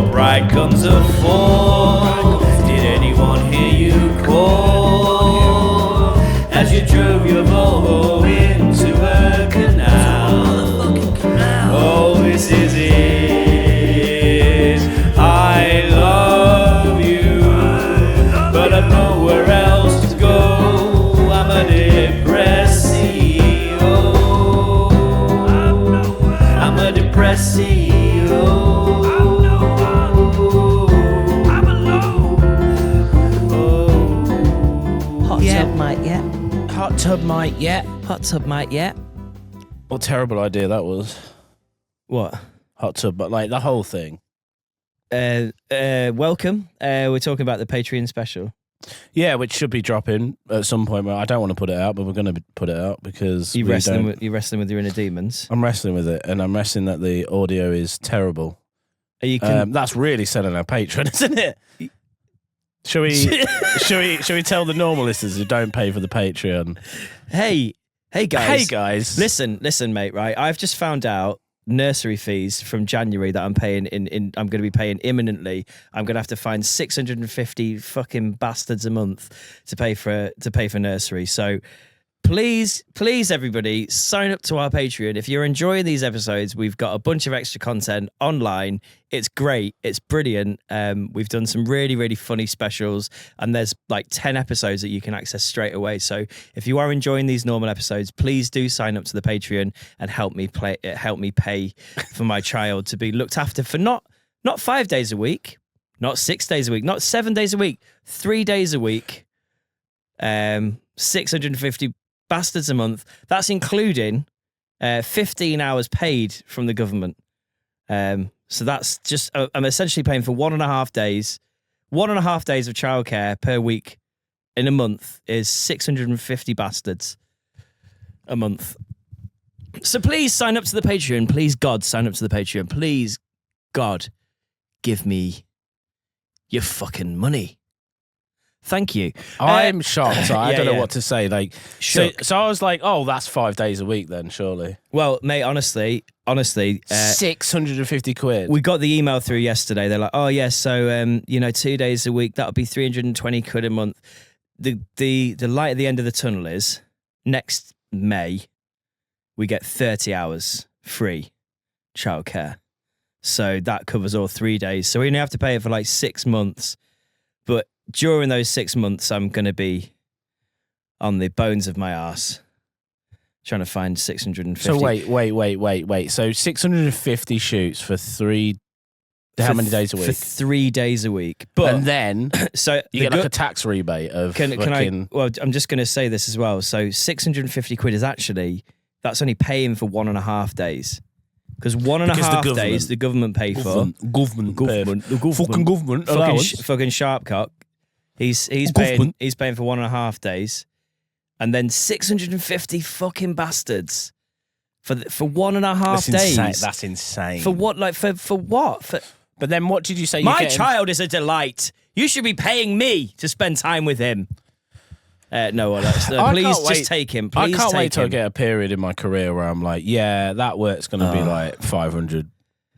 bride comes a fall. Did anyone hear you call as you drove your Volvo into a canal? Oh, this is it. I love you, but I've nowhere else to go. I'm a depressio. I'm a depressio. Hot tub might yet. Hot tub might yet. What terrible idea that was. What? Hot tub, but like the whole thing. Welcome. We're talking about the Patreon special. Yeah, which should be dropping at some point. I don't want to put it out, but we're going to put it out because you're wrestling with your inner demons. I'm wrestling with it, and I'm wrestling that the audio is terrible. That's really selling our Patreon, isn't it? Shall we tell the normal listeners who don't pay for the Patreon? Hey guys. Listen, mate. Right, I've just found out nursery fees from January that I'm paying I'm going to be paying imminently. I'm going to have to find 650 fucking bastards a month to pay for nursery. So please, everybody, sign up to our Patreon. If you're enjoying these episodes, we've got a bunch of extra content online. It's great. It's brilliant. We've done some really, really funny specials, and there's like 10 episodes that you can access straight away. So if you are enjoying these normal episodes, please do sign up to the Patreon and help me pay for my child to be looked after for not 5 days a week, not 6 days a week, not 7 days a week, 3 days a week, 650 bastards a month. That's including 15 hours paid from the government. So that's just, I'm essentially paying for 1.5 days. 1.5 days of childcare per week in a month is 650 bastards a month. So please sign up to the Patreon. Please, God, sign up to the Patreon. Please, God, give me your fucking money. Thank you. I'm shocked. I don't know what to say. Like, so I was like, oh, that's 5 days a week then, surely. Well, mate, honestly, 650 quid. We got the email through yesterday. They're like, oh yeah, so 2 days a week, that'll be 320 quid a month. The light at the end of the tunnel is next May we get 30 hours free childcare. So that covers all 3 days. So we only have to pay it for like 6 months. But during those 6 months, I'm going to be on the bones of my arse trying to find 650. So wait. So 650 shoots for how many days a week? For 3 days a week. But and then so you get like a tax rebate of well, I'm just going to say this as well. So 650 quid is actually, that's only paying for 1.5 days. Because 1.5 days the government pay for. Government. Fucking government. Fucking sharp cock. He's paying for 1.5 days, and then 650 fucking bastards for 1.5 days. That's insane. For what? Like for what? But then what did you say? My child is a delight. You should be paying me to spend time with him. No, please just take him. Please, I can't wait till I get a period in my career where I'm like, yeah, that work's going to be like 500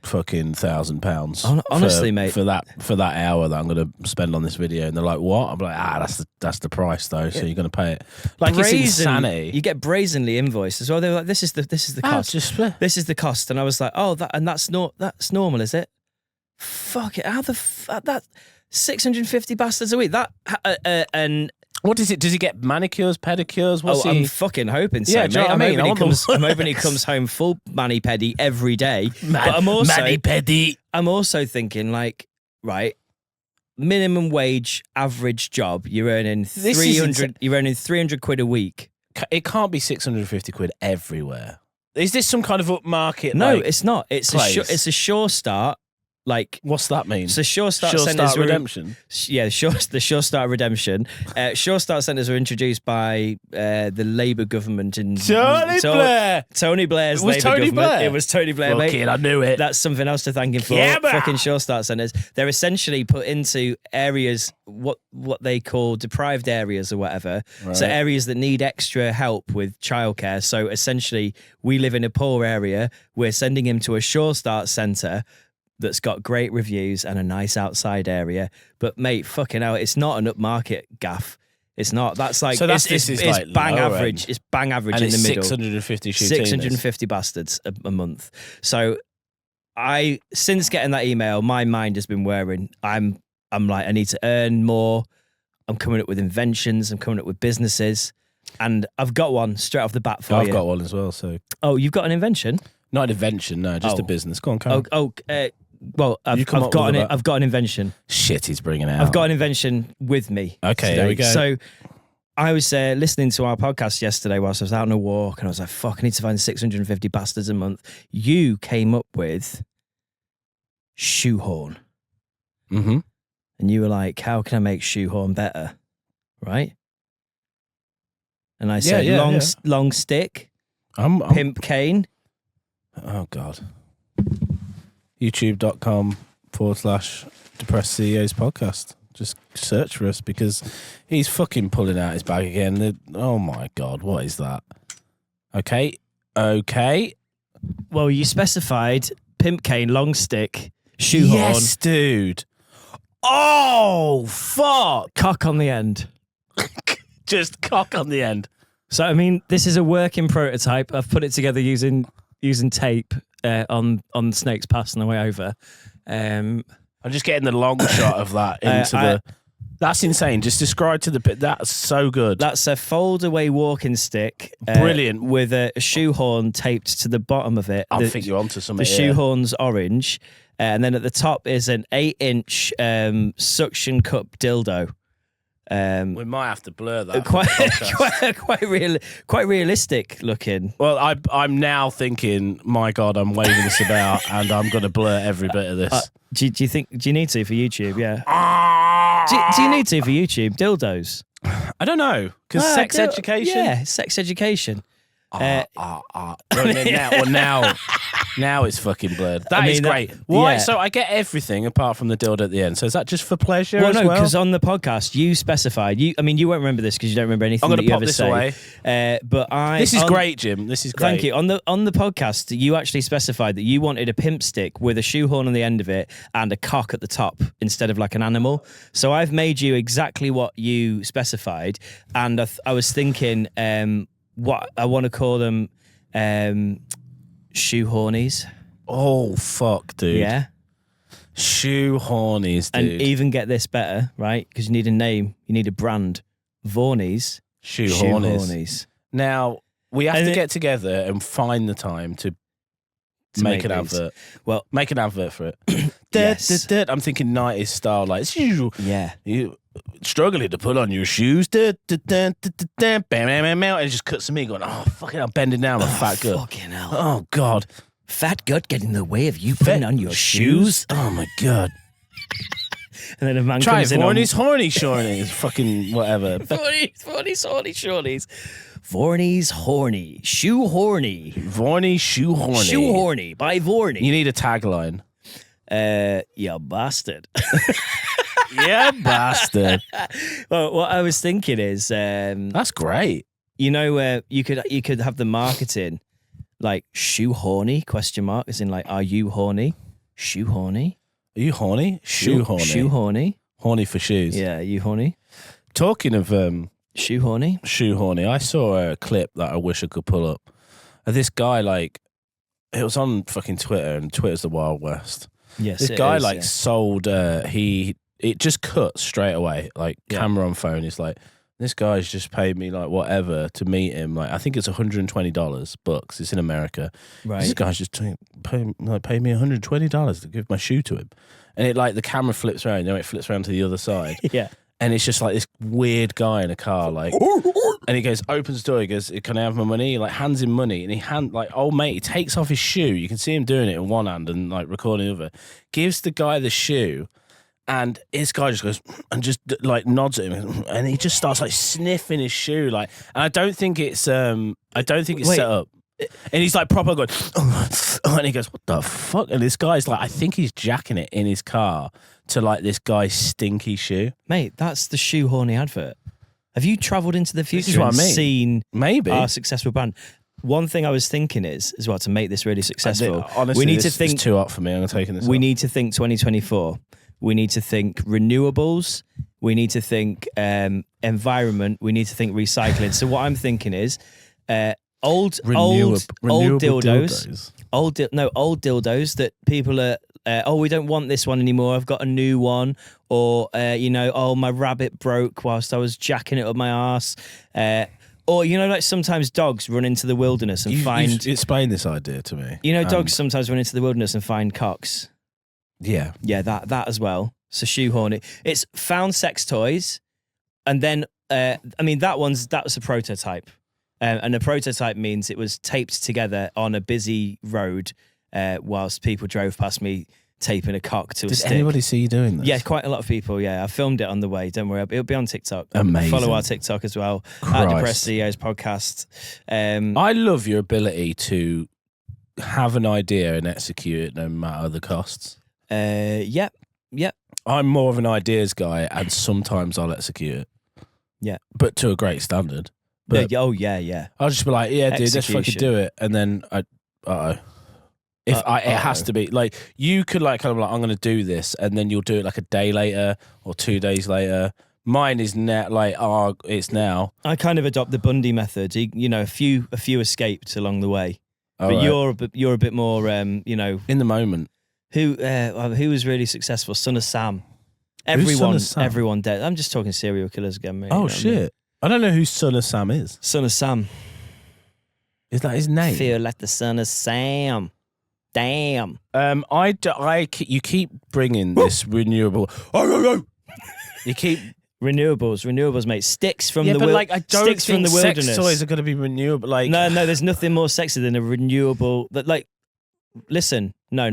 fucking £1,000. Honestly, mate, for that hour that I'm going to spend on this video, and they're like, what? I'm like, that's the price though. So you're going to pay it. Like, it's insanity. You get brazenly invoiced as well. They're like, this is the cost. This is the cost, and I was like, oh, that's normal, is it? Fuck it. How the fuck that 650 bastards a week? That and. What is it? Does he get manicures, pedicures? I'm fucking hoping so. Yeah, mate. I'm hoping he comes home full mani-pedi every day. But I'm also thinking, like, right, minimum wage, average job, you're earning 300. You're earning 300 quid a week. It can't be 650 quid everywhere. Is this some kind of upmarket? No, it's not. It's a sure start. Like, what's that mean? So Sure Start Centres Redemption. The Sure Start Redemption. Sure Start Centres were introduced by the Labour government in Blair. Tony Blair's Labour government. Blair? It was Tony Blair, mate. I knew it. That's something else to thank him for. Yeah, fucking Sure Start Centres. They're essentially put into areas what they call deprived areas or whatever. Right. So areas that need extra help with childcare. So essentially, we live in a poor area. We're sending him to a Sure Start Centre. that's got great reviews and a nice outside area. But mate, fucking hell, it's not an upmarket gaff. It's not. That's like, So it's like bang lower average. end. It's bang average And in the it's middle. 650 shoe 650 bastards a month. So since getting that email, my mind has been whirring. I'm like, I need to earn more. I'm coming up with inventions. I'm coming up with businesses. And I've got one straight off the bat for you. I've got one as well. So Oh, you've got an invention? not an invention, no, just a business. Go on, come on. Well, I've got an invention. Shit, he's bringing it out. I've got an invention with me. Okay, today. here we go. So I was listening to our podcast yesterday whilst I was out on a walk, and I was like, fuck, I need to find 650 bastards a month. You came up with shoehorn. Mm-hmm. And you were like, how can I make shoehorn better? Right? And I said, long stick, I'm pimp cane. Oh, God. YouTube.com/Depressed CEOs podcast. Just search for us because he's fucking pulling out his bag again. Oh, my God. What is that? Okay. Well, you specified pimp cane, long stick, shoehorn. Yes, dude. Oh, fuck. Cock on the end. Just cock on the end. So, I mean, this is a working prototype. I've put it together using tape on Snake's Pass on the way over. I'm just getting the long shot of that into That's insane. Just describe to the bit. That's so good. That's a fold-away walking stick. Brilliant. With a shoehorn taped to the bottom of it. I think you're onto something. The shoehorn's orange. And then at the top is an 8-inch suction cup dildo. We might have to blur that. Quite realistic looking. Well, I'm now thinking, my God, I'm waving this about, and I'm going to blur every bit of this. Do you think? Do you need to for YouTube? Yeah. Do you need to for YouTube dildos? I don't know because sex education. Yeah, sex education. Now it's fucking blurred. That is great. Why? So I get everything apart from the dildo at the end. So is that just for pleasure? Well, no, because on the podcast you specified. You won't remember this because you don't remember anything that you ever say. Away. This is great, Jim. This is great. Thank you. On the podcast, you actually specified that you wanted a pimp stick with a shoehorn on the end of it and a cock at the top instead of like an animal. So I've made you exactly what you specified, and I was thinking. What I want to call them, shoehornies. Oh fuck, dude! Yeah, shoehornies, dude. And even get this better, right? Because you need a name, you need a brand. Vornies, shoehornies. Now we have to get together and find the time to make an advert. Well, make an advert for it. Yes. I'm thinking 90s style, like it's usual. Yeah. You struggling to put on your shoes. Bam, bam, bam, bam, and it just cuts to me going, oh, fucking, I'm bending down, I'm fat gut. Fucking hell. Oh, God. Fat gut getting in the way of you putting on your shoes? Oh, my God. And then a man Try comes in Vornies, horny, shornies, fucking whatever. Vornies, horny, shornies. Vornies, horny. Shoe horny. Vorny, shoe horny. Shoe horny by Vorny. You need a tagline. You bastard. Yeah, bastard. Well, what I was thinking is, that's great. You know, you could have the marketing like shoe horny ? As in like, are you horny? Shoe horny. Are you horny? Shoe horny. Shoe horny. Horny for shoes. Yeah, are you horny? Talking of shoe horny. Shoe horny. I saw a clip that I wish I could pull up. Of this guy, like, it was on fucking Twitter, and Twitter's the Wild West. Yes, this guy sold. It just cut straight away, like camera on phone. It's like, this guy's just paid me like whatever to meet him. Like, I think it's $120 bucks. It's in America. Right. This guy's just paid me $120 to give my shoe to him, and it like the camera flips around. You know, it flips around to the other side. Yeah. And it's just like this weird guy in a car, like, and he goes, opens the door, he goes, can I have my money? He like hands him money, and old mate, he takes off his shoe. You can see him doing it in one hand and like recording the other. Gives the guy the shoe, and this guy just goes and just like nods at him, and he just starts like sniffing his shoe, like, and I don't think it's set up. And he's like proper going, and he goes, what the fuck? And this guy's like, I think he's jacking it in his car to like this guy's stinky shoe. Mate, that's the shoe horny advert. Have you travelled into the future and seen maybe our successful brand? one thing I was thinking is, as well, to make this really successful, honestly, we need to this think. is too hot for me. I'm taking this. We need to think 2024. We need to think renewables. We need to think environment. We need to think recycling. So what I'm thinking is old dildos. Old dildos that people are. We don't want this one anymore. I've got a new one. Or my rabbit broke whilst I was jacking it up my arse. Or, like sometimes dogs run into the wilderness and find... Explain this idea to me. Dogs sometimes run into the wilderness and find cocks. Yeah. Yeah, that as well. So shoehorn it. It's found sex toys. And then, that was a prototype. And a prototype means it was taped together on a busy road whilst people drove past me taping a cock to a stick. Did anybody see you doing this? Yeah, quite a lot of people, yeah. I filmed it on the way, don't worry. It'll be on TikTok. Amazing. Follow our TikTok as well, at Depressed CEOs podcast. I love your ability to have an idea and execute it no matter the costs. Yep. I'm more of an ideas guy and sometimes I'll execute it. Yeah. But to a great standard. But yeah. I'll just be like, yeah, dude, let's fucking do it. And then it has to be like you could like kind of like I'm going to do this, and then you'll do it like a day later or 2 days later. Mine is it's now. I kind of adopt the Bundy method. A few escaped along the way, but right. you're a bit more in the moment. Who was really successful? Son of Sam. Everyone dead. I'm just talking serial killers again, mate. Oh shit! I don't know who Son of Sam is. Son of Sam. Is that his name? Feel like the Son of Sam. Damn. You keep bringing this renewable. You keep renewables, mate. Sticks from the I don't sticks think from the wilderness. Sex toys are going to be renewable. Like no, there's nothing more sexy than a renewable. Listen, no.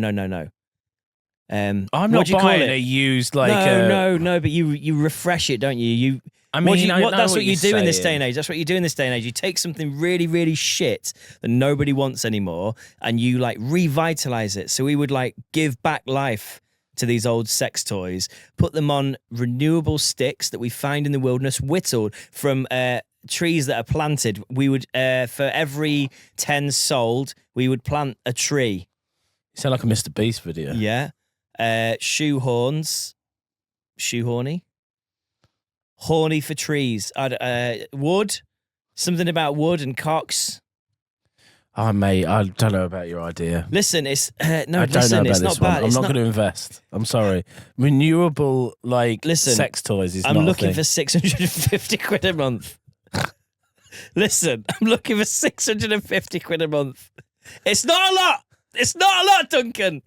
I'm not buying a used no, but you refresh it, don't you? That's what you do in this day and age. That's what you do in this day and age. You take something really, really shit that nobody wants anymore, and you revitalize it. So we would give back life to these old sex toys, put them on renewable sticks that we find in the wilderness, whittled from trees that are planted. We would, for every 10 sold, we would plant a tree. You sound like a Mr. Beast video. Yeah. Shoehorny. Horny for trees. Wood. Something about wood and cocks. Oh, mate, I don't know about your idea. Listen, it's it's not bad. I'm not going to invest. I'm sorry. Renewable, sex toys is not a thing. I'm looking for 650 quid a month. Listen, I'm looking for 650 quid a month. It's not a lot. It's not a lot, Duncan.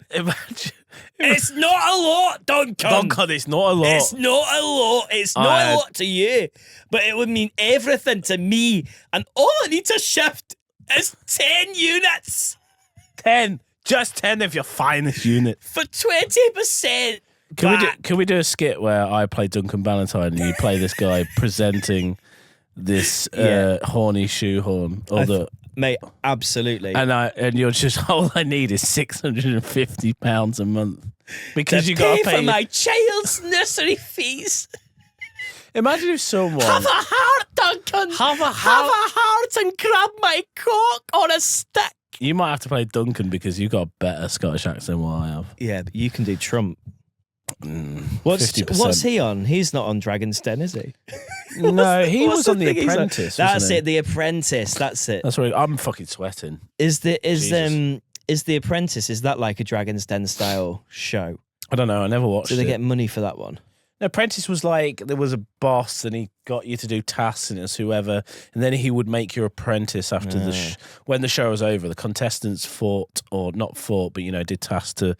It's not a lot, Duncan. Duncan, it's not a lot. It's not a lot. It's not a lot to you. But it would mean everything to me. And all I need to shift is 10 units. 10. Just 10 of your finest units. For 20%. Can we do a skit where I play Duncan Ballantyne and you play this guy presenting this horny shoehorn? Mate, absolutely. And you're just, all I need is £650 a month. Because you got to pay for my child's nursery fees. Imagine if someone... Have a heart, Duncan. Have a heart and grab my cock on a stick. You might have to play Duncan because you've got a better Scottish accent than what I have. Yeah, but you can do Trump. 50%. What's he on? He's not on Dragon's Den, is he? No, he was on The Apprentice. That's it, The Apprentice. That's it. That's right. I'm fucking sweating. Is The Apprentice? Is that like a Dragon's Den style show? I don't know. I never watched it. Do they get money for that one? No, Apprentice was there was a boss and he got you to do tasks and it was whoever, and then he would make your apprentice after when the show was over. The contestants did tasks to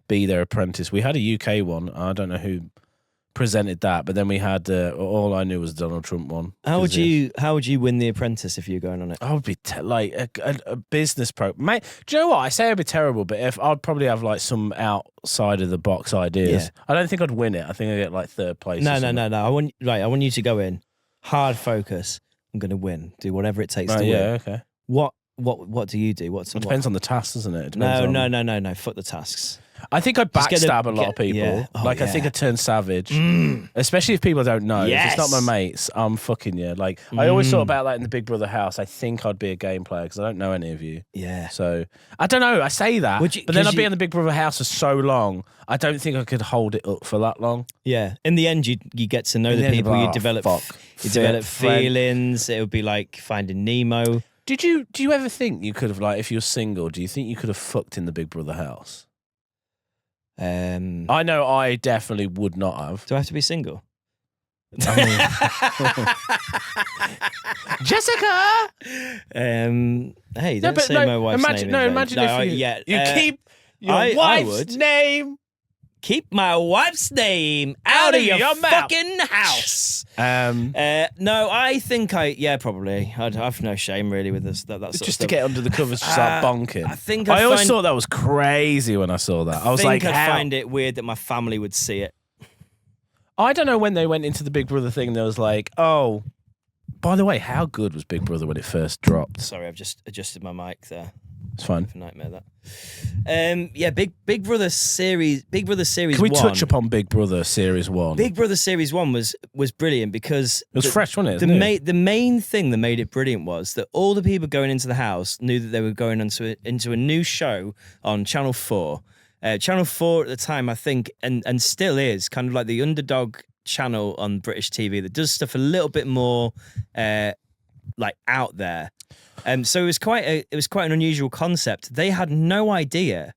be their apprentice. We had a UK one. I don't know who presented that, but then we had all I knew was the Donald Trump one. How would you win The Apprentice if you were going on it? I would be a business pro. Mate, do you know what? I say I'd be terrible, but if I'd probably have some outside of the box ideas. Yeah. I don't think I'd win it. I think I'd get third place. No. I want you to go in hard focus. I'm going to win. Do whatever it takes to win. Yeah, okay. What do you do? It depends on the tasks, doesn't it? No. Fuck the tasks. I think I Just backstab a lot of people. yeah. Oh, I think I turn savage, especially if people don't know. If it's not my mates, I'm fucking you. Like I always thought about that in the Big Brother house. I think I'd be a game player because I don't know any of you. Yeah. So I don't know. I say that, but then I'd be in the Big Brother house for so long. I don't think I could hold it up for that long. Yeah. In the end, you get to know the people. You develop feelings. It would be like Finding Nemo. Do you ever think you could have, like, if you're single, do you think you could have fucked in the Big Brother house? I know I definitely would not have. Do I have to be single? Jessica! Hey, don't say my wife's name. Imagine if you keep your wife's name. Keep my wife's name out of your fucking house. No, I think probably. I've no shame really with this. That sort just of to stuff. get under the covers, to start bonking. I think I always thought that was crazy when I saw that. I was like, I'd find it weird that my family would see it. I don't know when they went into the Big Brother thing. There was like, oh, by the way, how good was Big Brother when it first dropped? Sorry, I've just adjusted my mic there. It's fine. Nightmare that. Big Brother series. Big Brother series. Can we 1, touch upon Big Brother series 1? Big Brother series 1 was brilliant because it was fresh, wasn't it? The main thing that made it brilliant was that all the people going into the house knew that they were going into a new show on Channel 4. Channel 4 at the time, I think, and still is kind of like the underdog channel on British TV that does stuff a little bit more like out there. So it was quite an unusual concept. They had no idea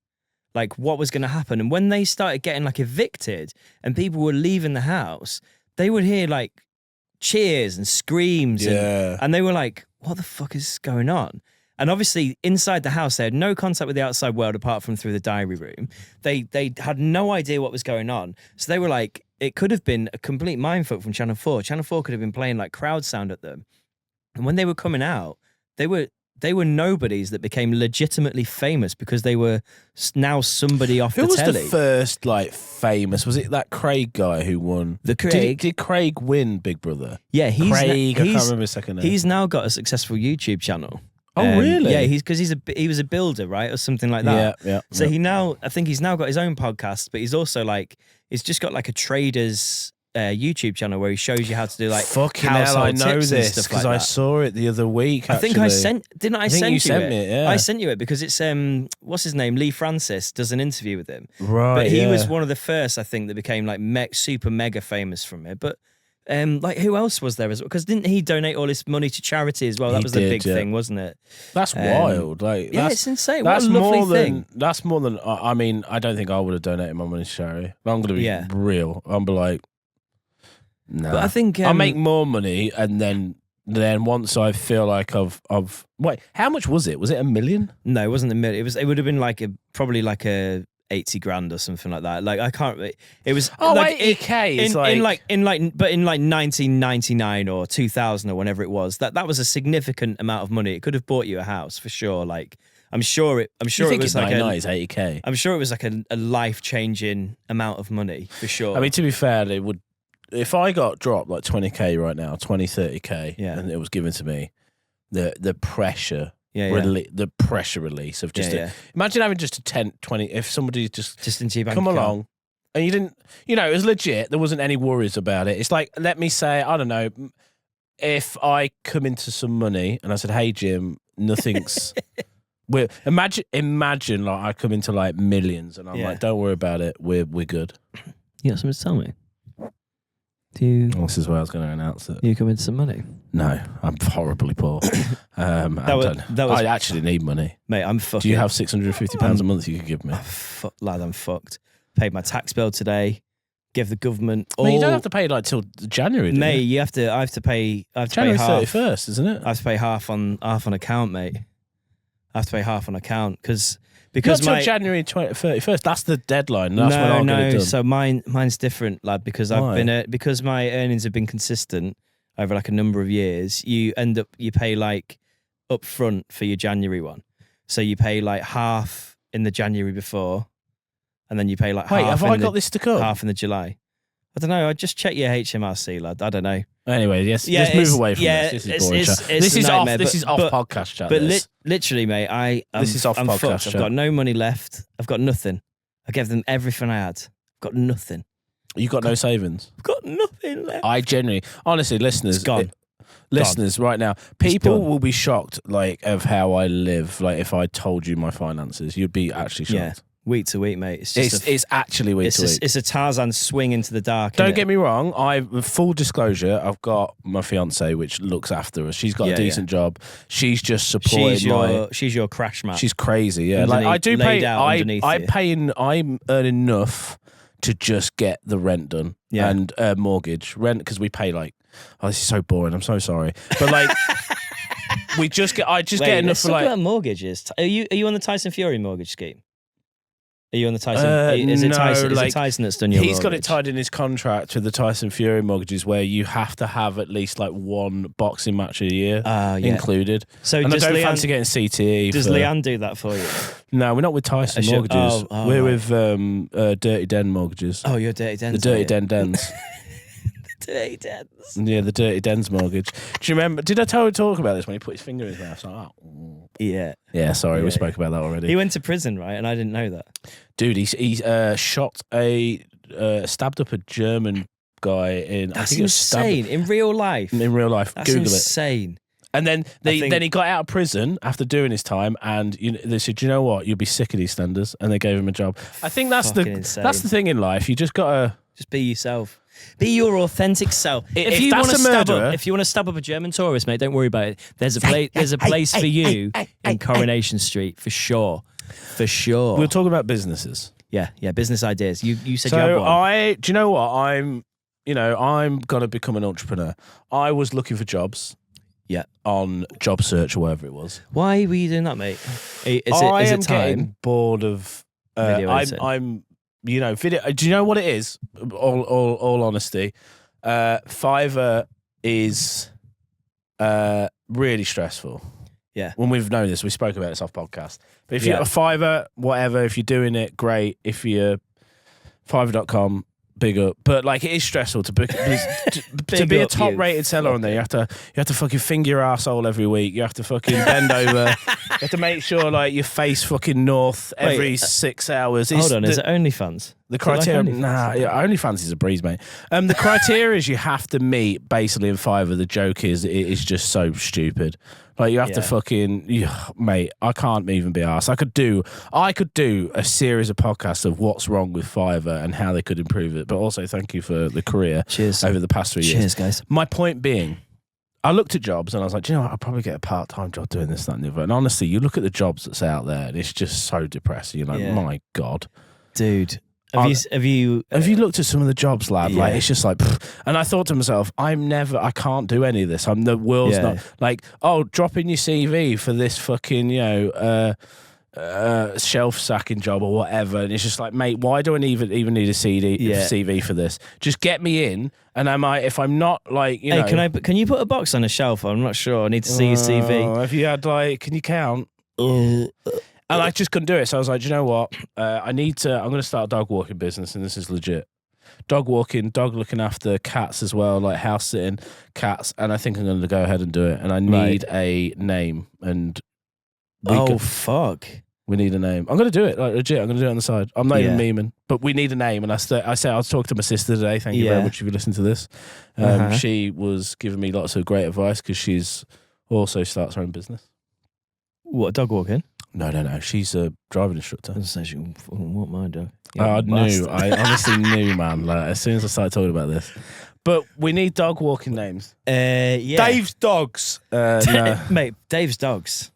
like what was going to happen, and when they started getting like evicted and people were leaving the house, they would hear like cheers and screams, and they were like, "What the fuck is going on?" And obviously, inside the house, they had no contact with the outside world apart from through the diary room. They had no idea what was going on, so they were like, it could have been a complete mindfuck from Channel 4. Channel 4 could have been playing like crowd sound at them, and when they were coming out, they were nobodies that became legitimately famous because they were now somebody off the telly. Who was the first like famous? Was it that Craig guy who won? Did Craig win Big Brother? Yeah, I can't remember his second name. He's now got a successful YouTube channel. Oh, really? Yeah, because he was a builder, right, or something like that. Yeah. So I think he's now got his own podcast, but he's also like he's just got like a trader's YouTube channel where he shows you how to do like fucking hell, I know this because I saw it the other week. I think I sent. Didn't I send you sent me it? Yeah. I sent you it because it's what's his name? Lee Francis does an interview with him. Right. But he was one of the first, I think, that became like super mega famous from it. But like who else was there as well? Because didn't he donate all his money to charity as well? That was the big thing, wasn't it? That's wild. Like it's insane. What a lovely thing. That's more than. I mean, I don't think I would have donated my money to charity. I'm going to be real. I'm be like. No, but I think I'll make more money, and then once I feel like I've wait, how much was it? Was it $1 million? No, it wasn't $1 million. It would have been like probably like a 80 grand or something like that. Like I can't. It was like 80K. In 1999 or 2000 or whenever it was. That was a significant amount of money. It could have bought you a house for sure. Like I'm sure it was like it's 80K. I'm sure it was like a life changing amount of money for sure. I mean, to be fair, they would. If I got dropped like 20K right now, 30K, and it was given to me, the pressure, the pressure release of just imagine having just a 10, 20. If somebody just into your bank come account. along, and you didn't, it was legit. There wasn't any worries about it. It's like, let me say, I don't know, if I come into some money and I said, "Hey Jim, nothing's." Imagine like I come into like millions and I'm like, "Don't worry about it. We're good." You got something to tell me? This is where I was going to announce it. You come into some money? No, I'm horribly poor. I actually need money. Mate, I'm fucking... Do you have £650 a month you could give me? Lad, I'm fucked. Paid my tax bill today. Give the government all... Mate, you don't have to pay like till January, do Mate, you? I have to pay January half. 31st, isn't it? I have to pay half on account, mate. I have to pay half on account because not till January 31st. That's the deadline. That's when I'm going to do. So mine's different, lad. Because because my earnings have been consistent over like a number of years. You pay like up front for your January one. So you pay like half in the January before, and then you pay like half. Wait, have I got this to come? Half in the July. I don't know. I just check your HMRC, lad. I don't know. Anyway, let's move away from this. This is boring chat. This is off podcast chat. But literally, mate, I'm fucked. I've got no money left. I've got nothing. I gave them everything I had. Got nothing. You got no savings. I've got nothing left. I genuinely, honestly, listeners, It's gone. Listeners, right now, people done. will be shocked, like, of how I live. Like, if I told you my finances, you'd be actually shocked. Yeah. Week to week, mate. It's just It's actually week to week. It's a Tarzan swing into the dark. Don't get me wrong. Full disclosure, I've got my fiance, which looks after us. She's got a decent job. She's just supported She's your crash mat. She's crazy. Yeah, like I do pay. I earn enough to just get the rent done and mortgage rent because we pay like. Oh, this is so boring. I'm so sorry, but like. I just get enough for like about mortgages. Are you on the Tyson Fury mortgage scheme? Are you on the Tyson? Is it Tyson that's done your mortgage? He's got it tied in his contract with the Tyson Fury mortgages where you have to have at least like one boxing match a year included. So and I don't fancy getting CTE. Does Leanne do that for you? No, we're not with Tyson mortgages. We're with Dirty Den mortgages. Oh, you're Dirty Dens. The Dirty Den Dens. Dirty Dens. Yeah, the Dirty Dens mortgage. Do you remember? Did I talk about this when he put his finger in his mouth? Like, yeah. Yeah, sorry, we spoke about that already. He went to prison, right? And I didn't know that. Dude, he stabbed up a German guy in. That's I think insane. In real life. In real life, That's Google insane. it. And then he got out of prison after doing his time, and they said, "You know what? You'll be sick of these standards," and they gave him a job. I think that's the thing in life. You just gotta just be yourself. Be your authentic self. If you want to stab up a German tourist, mate, don't worry about it. There's a place for you in Coronation Street for sure. For sure. We'll talk about businesses. Yeah, business ideas. You said so you had one. Do you know what? I'm gonna become an entrepreneur. I was looking for jobs. Yeah. On job search or whatever it was. Why were you doing that, mate? Is it time? Getting bored of video. Video. Do you know what it is? All honesty, Fiverr is really stressful. Yeah. When we've known this, we spoke about this off podcast. But if you're a Fiverr, whatever, if you're doing it, great. If you're Fiverr.com, big up. But like, it is stressful to book to be a top rated seller on there. You have to fucking finger your asshole every week. You have to fucking bend over. You have to make sure like your face fucking north every 6 hours. Hold on, is it OnlyFans? The criteria, OnlyFans is a breeze, mate. The criteria is you have to meet basically in Fiverr. The joke is it is just so stupid. Like you have to fucking, mate. I can't even be arsed. I could do a series of podcasts of what's wrong with Fiverr and how they could improve it. But also, thank you for the career over the past 3 years. Cheers, guys. My point being, I looked at jobs and I was like, do you know what? I'll probably get a part-time job doing this, that, and the other. And honestly, you look at the jobs that's out there, and it's just so depressing. You're like, my God, dude. Have you looked at some of the jobs, lad? Yeah. Like it's just like, pfft. And I thought to myself, I can't do any of this. The world's not like, drop in your CV for this fucking, shelf sacking job or whatever. And it's just like, mate, why do I even need a CV for this? Just get me in. And if I'm not like, can you put a box on a shelf? I'm not sure. I need to see your CV. If you had can you count? And I just couldn't do it. So I was like, do you know what? I'm going to start a dog walking business, and this is legit. Dog walking, dog looking after cats as well, like house sitting cats. And I think I'm going to go ahead and do it. And I need a name. And fuck. We need a name. I'm going to do it. Like legit, I'm going to do it on the side. I'm not even memeing, but we need a name. And I said I'll talk to my sister today. Thank you very much if you listen to this. She was giving me lots of great advice because she's also starts her own business. What, dog walking? No. She's a driving instructor. I was saying, what my dog? I honestly knew, man. Like as soon as I started talking about this. But we need dog walking names. Dave's Dogs. No. Mate, Dave's Dogs.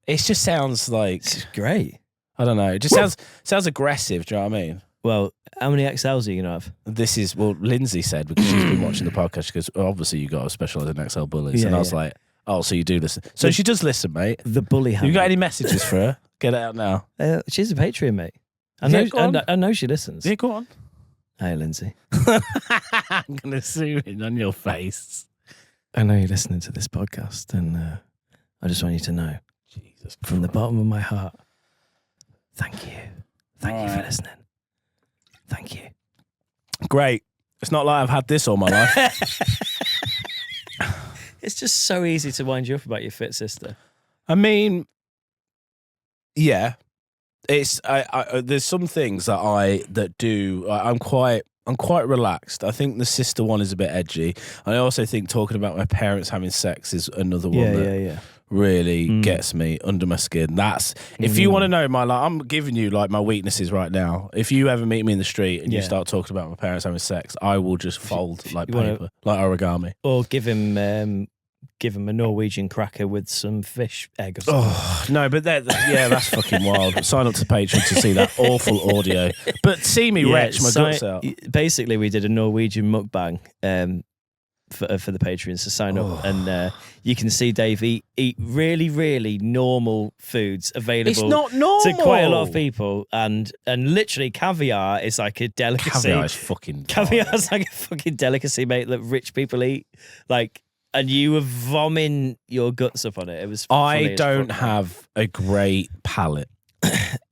It just sounds like it's great. I don't know. It just sounds aggressive. Do you know what I mean? Well, how many XLs are you gonna have? This is Lindsay said because she's been watching the podcast. She goes, obviously you got to specialise in XL bullies, and I was like, oh, so you do listen. So she does listen, mate. The bully hammer. You got any messages for her? Get it out now. She's a Patreon, mate. I know she listens. Yeah, go on. Hey, Lindsay. I'm going to zoom in on your face. I know you're listening to this podcast, and I just want you to know, Jesus, from the bottom of my heart, thank you. Thank you for listening. Thank you. Great. It's not like I've had this all my life. It's just so easy to wind you up about your fit sister. I mean, yeah. It's there's some things that I'm quite relaxed. I think the sister one is a bit edgy. I also think talking about my parents having sex is another one that really gets me under my skin. That's if you want to know I'm giving you like my weaknesses right now. If you ever meet me in the street and you start talking about my parents having sex, I will just fold like paper, like origami. Or give him a Norwegian cracker with some fish egg or something. Oh no, but that's fucking wild. Sign up to Patreon to see that awful audio. But see me retch my guts out. Basically, we did a Norwegian mukbang for the Patreon, so sign up and you can see Dave eat really, really normal foods available. It's not normal to quite a lot of people, and literally caviar is like a delicacy. Caviar is like a fucking delicacy, mate, that rich people eat. Like. And you were vomiting your guts up on it. It was. I don't have a great palate.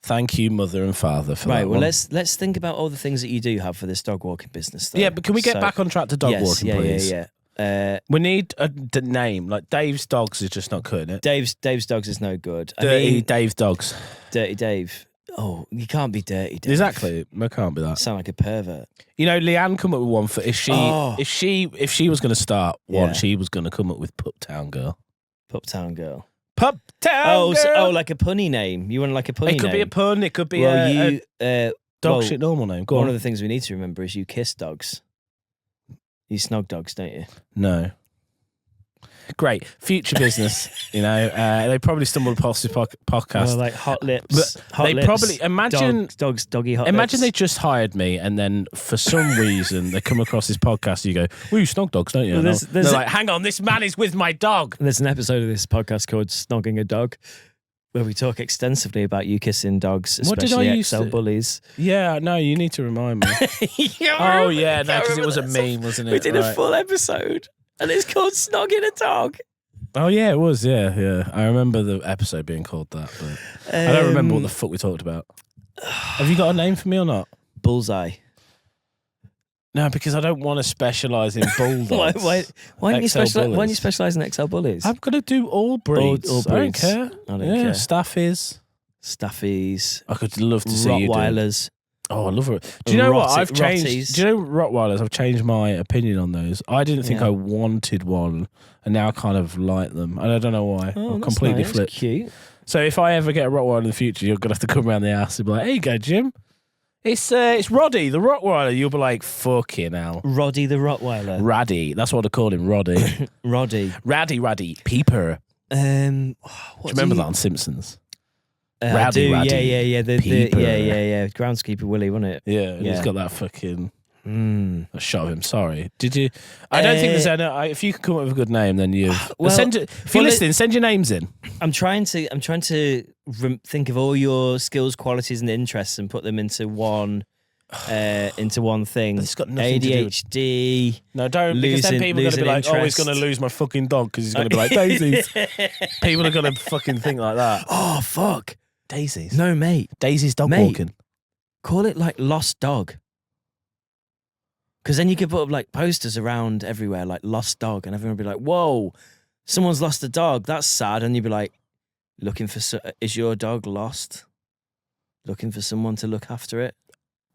Thank you, mother and father, for that. Right. Well, one. let's think about all the things that you do have for this dog walking business. Though. Yeah, but can we get back on track to dog walking, please? Yeah. We need a name. Like Dave's Dogs is just not cutting it. Dave's Dogs is no good. Dirty Dave's Dogs. Dirty Dave. Oh, you can't be Dirty Dave. Exactly. I can't be that. Sound like a pervert. You know, Leanne come up with one for if she was going to start one, she was going to come up with Puptown Girl. Puptown Girl. Puptown Girl. Like a punny name. You want like a punny name? It could be a pun. It could be a dog shit normal name. Go on. One of the things we need to remember is you kiss dogs. You snog dogs, don't you? No. Great. Future business, you know. They probably stumbled past this podcast. Well, like hot lips. Probably imagine dogs doggy hot imagine lips. they just hired me and then for some reason they come across this podcast and you go, well, you snog dogs, don't you? Well, they're like, hang on, this man is with my dog. There's an episode of this podcast called Snogging a Dog where we talk extensively about you kissing dogs, especially XL Bullies. Yeah, no, you need to remind me. Oh, yeah, no, because it was a meme, wasn't it? We did a full episode. And it's called Snogging a Dog. Oh, yeah, it was, yeah. I remember the episode being called that, but I don't remember what the fuck we talked about. Have you got a name for me or not? Bullseye. No, because I don't want to specialise in bulldogs. Why don't you specialise in XL Bullies? I'm going to do all breeds. All breeds. I don't care. Staffies. I could love to see you do. Rottweilers. Oh, I love it. Do you know what? I've changed. Rotties. Do you know Rottweilers? I've changed my opinion on those. I didn't think I wanted one, and now I kind of like them. And I don't know why. Oh, I'm completely flipped. Cute. So if I ever get a Rottweiler in the future, you're gonna have to come around the house and be like, "Hey, you go, Jim. It's Roddy, the Rottweiler." You'll be like, "Fucking hell." Roddy the Rottweiler. Raddy. That's what I called him, Roddy. Roddy. Raddy. Peeper. Do you remember that on Simpsons? Raddy. Yeah. Peeper. Yeah. Groundskeeper Willie, wasn't it? Yeah. He's got that fucking a shot of him. Sorry. Did you? I don't think there's any. If you can come up with a good name, then you. If you're listening, send your names in. I'm trying to think of all your skills, qualities, and interests, and put them into one thing. It's got nothing ADHD. To do with... No, don't. Because then people are going to be like, "Oh, he's going to lose my fucking dog," because he's going to be like Daisies. People are going to fucking think like that. Oh fuck. Daisies. No, mate. Daisy's dog walking. Call it like Lost Dog. Because then you could put up like posters around everywhere, like Lost Dog, and everyone would be like, "Whoa, someone's lost a dog. That's sad." And you'd be like, "Is your dog lost? Looking for someone to look after it?"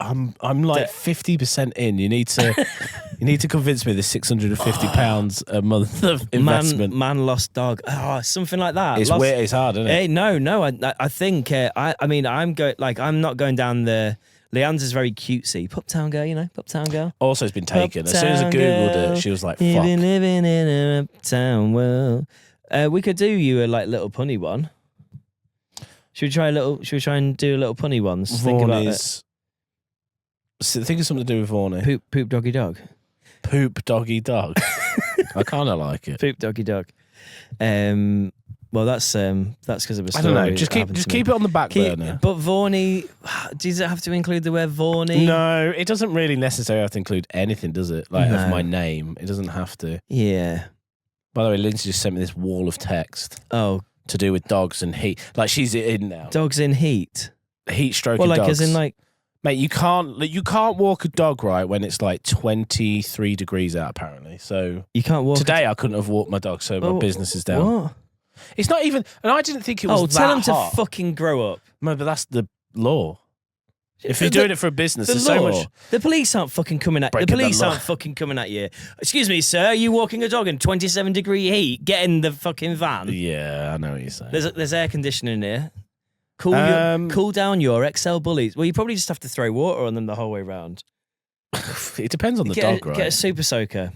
I'm like 50% in. You need to convince me this £650 a month of investment. Man lost dog. Oh, something like that. It's weird. It's hard, isn't it? Hey, no. I think I'm not going down the. Leanne's is very cutesy. Puptown Girl, you know, Puptown Girl. Also, it's been taken. As soon as I googled it, she was like, "Fuck." Living in an uptown world. We could do you a like little punny one. Should we try and do a little punny ones? Think about it. Think of something to do with Vorney. Poop doggy dog. Poop doggy dog. I kind of like it. Poop doggy dog. Well, that's because of a story. I don't know. Just keep it on the back burner. But Vorney, does it have to include the word Vorney? No, it doesn't really necessarily have to include anything, does it? Like of my name, it doesn't have to. Yeah. By the way, Lindsay just sent me this wall of text. Oh, to do with dogs and heat. Like she's in now. Dogs in heat. Heat stroking dogs. Well, like dogs. as in like. Mate, you can't walk a dog right when it's like 23 degrees out apparently. So you can't walk. Today I couldn't have walked my dog, so my business is down. What? It's not even, and I didn't think it was that tell him hot. to fucking grow up. No, but that's the law. If you're doing it for a business, there's so much. The police aren't fucking coming at you. The Breaking the police law. aren't fucking coming at you. Excuse me, sir. Are you walking a dog in 27-degree heat? Get in the fucking van. Yeah, I know what you're saying. There's air conditioning here. Cool down your XL Bullies. Well, you probably just have to throw water on them the whole way round. It depends on the dog, right? Get a super soaker.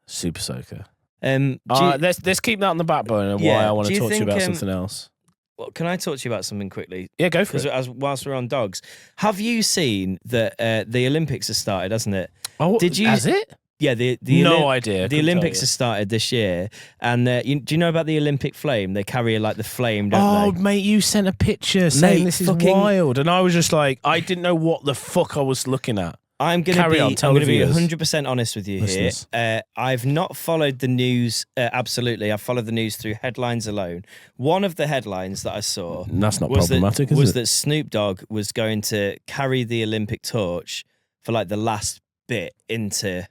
Super soaker. Let's keep that on the back burner. Why I want to talk to you about something else. Well, can I talk to you about something quickly? Yeah, go for it. Because whilst we're on dogs, have you seen that the Olympics has started, hasn't it? Oh, did you? Has it? Yeah, no idea. The Olympics has started this year, and do you know about the Olympic flame? They carry like the flame, don't they? Oh, mate, you sent a picture saying this is wild, and I was just like, I didn't know what the fuck I was looking at. I'm going to be 100% honest with you here. I've not followed the news absolutely. I've followed the news through headlines alone. One of the headlines that I saw that's not problematic, was it? that Snoop Dogg was going to carry the Olympic torch for like the last bit into.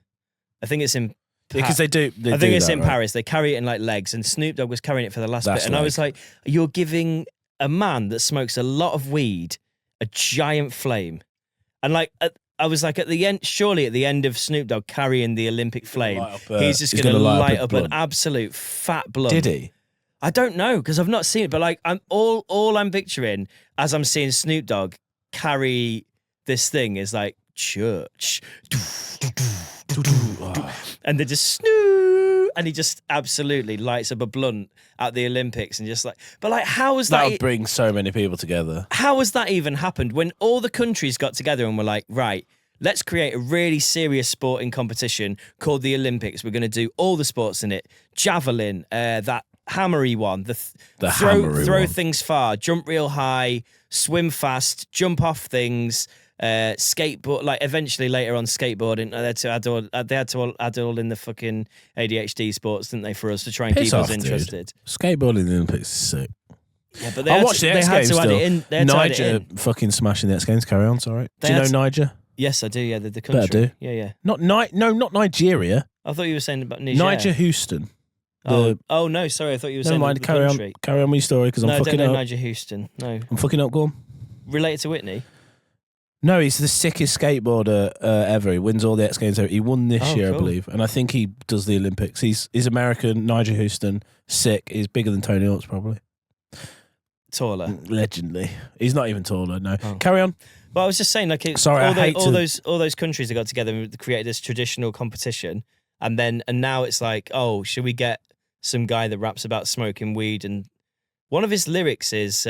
I think it's in. Because they do. I think it's in Paris. They carry it in like legs, and Snoop Dogg was carrying it for the last bit. And I was like, "You're giving a man that smokes a lot of weed a giant flame," and like. I was like, at the end of Snoop Dogg carrying the Olympic flame, he's just going to light up an absolute fat blunt. Did he? I don't know, because I've not seen it, but like, I'm picturing as I'm seeing Snoop Dogg carry this thing is like church, and they're just Snoop, and he just absolutely lights up a blunt at the Olympics, and just like, but like, how was that? That would bring so many people together. How has that even happened when all the countries got together and were like, right, let's create a really serious sporting competition called the Olympics. We're going to do all the sports in it. Javelin, that hammery one, throw things far, jump real high, swim fast, jump off things, skateboard, like eventually later on skateboarding. They had to add all in the fucking ADHD sports, didn't they, for us to try and keep us interested. Dude. Skateboarding in the Olympics is sick. Yeah, but I watched the X Games still. Niger fucking smashing the X Games. Carry on, sorry. Do you know Niger? Yes, I do. Yeah, the country. Better do. Yeah. Not Nigeria. I thought you were saying about Niger. Niger Houston. Oh no, sorry. I thought you were saying the country. Carry on with your story because I'm fucking up. I don't know Niger Houston. No, I'm fucking up. Go on. Related to Whitney. No, he's the sickest skateboarder ever. He wins all the X Games. He won this year, I believe, and I think he does the Olympics. He's American. Niger Houston, sick. He's bigger than Tony Hawk's probably. Taller. Legendly. He's not even taller. No. Oh. Carry on. Well, I was just saying, like, all those countries that got together and created this traditional competition, and now it's like, oh, should we get some guy that raps about smoking weed? And one of his lyrics is,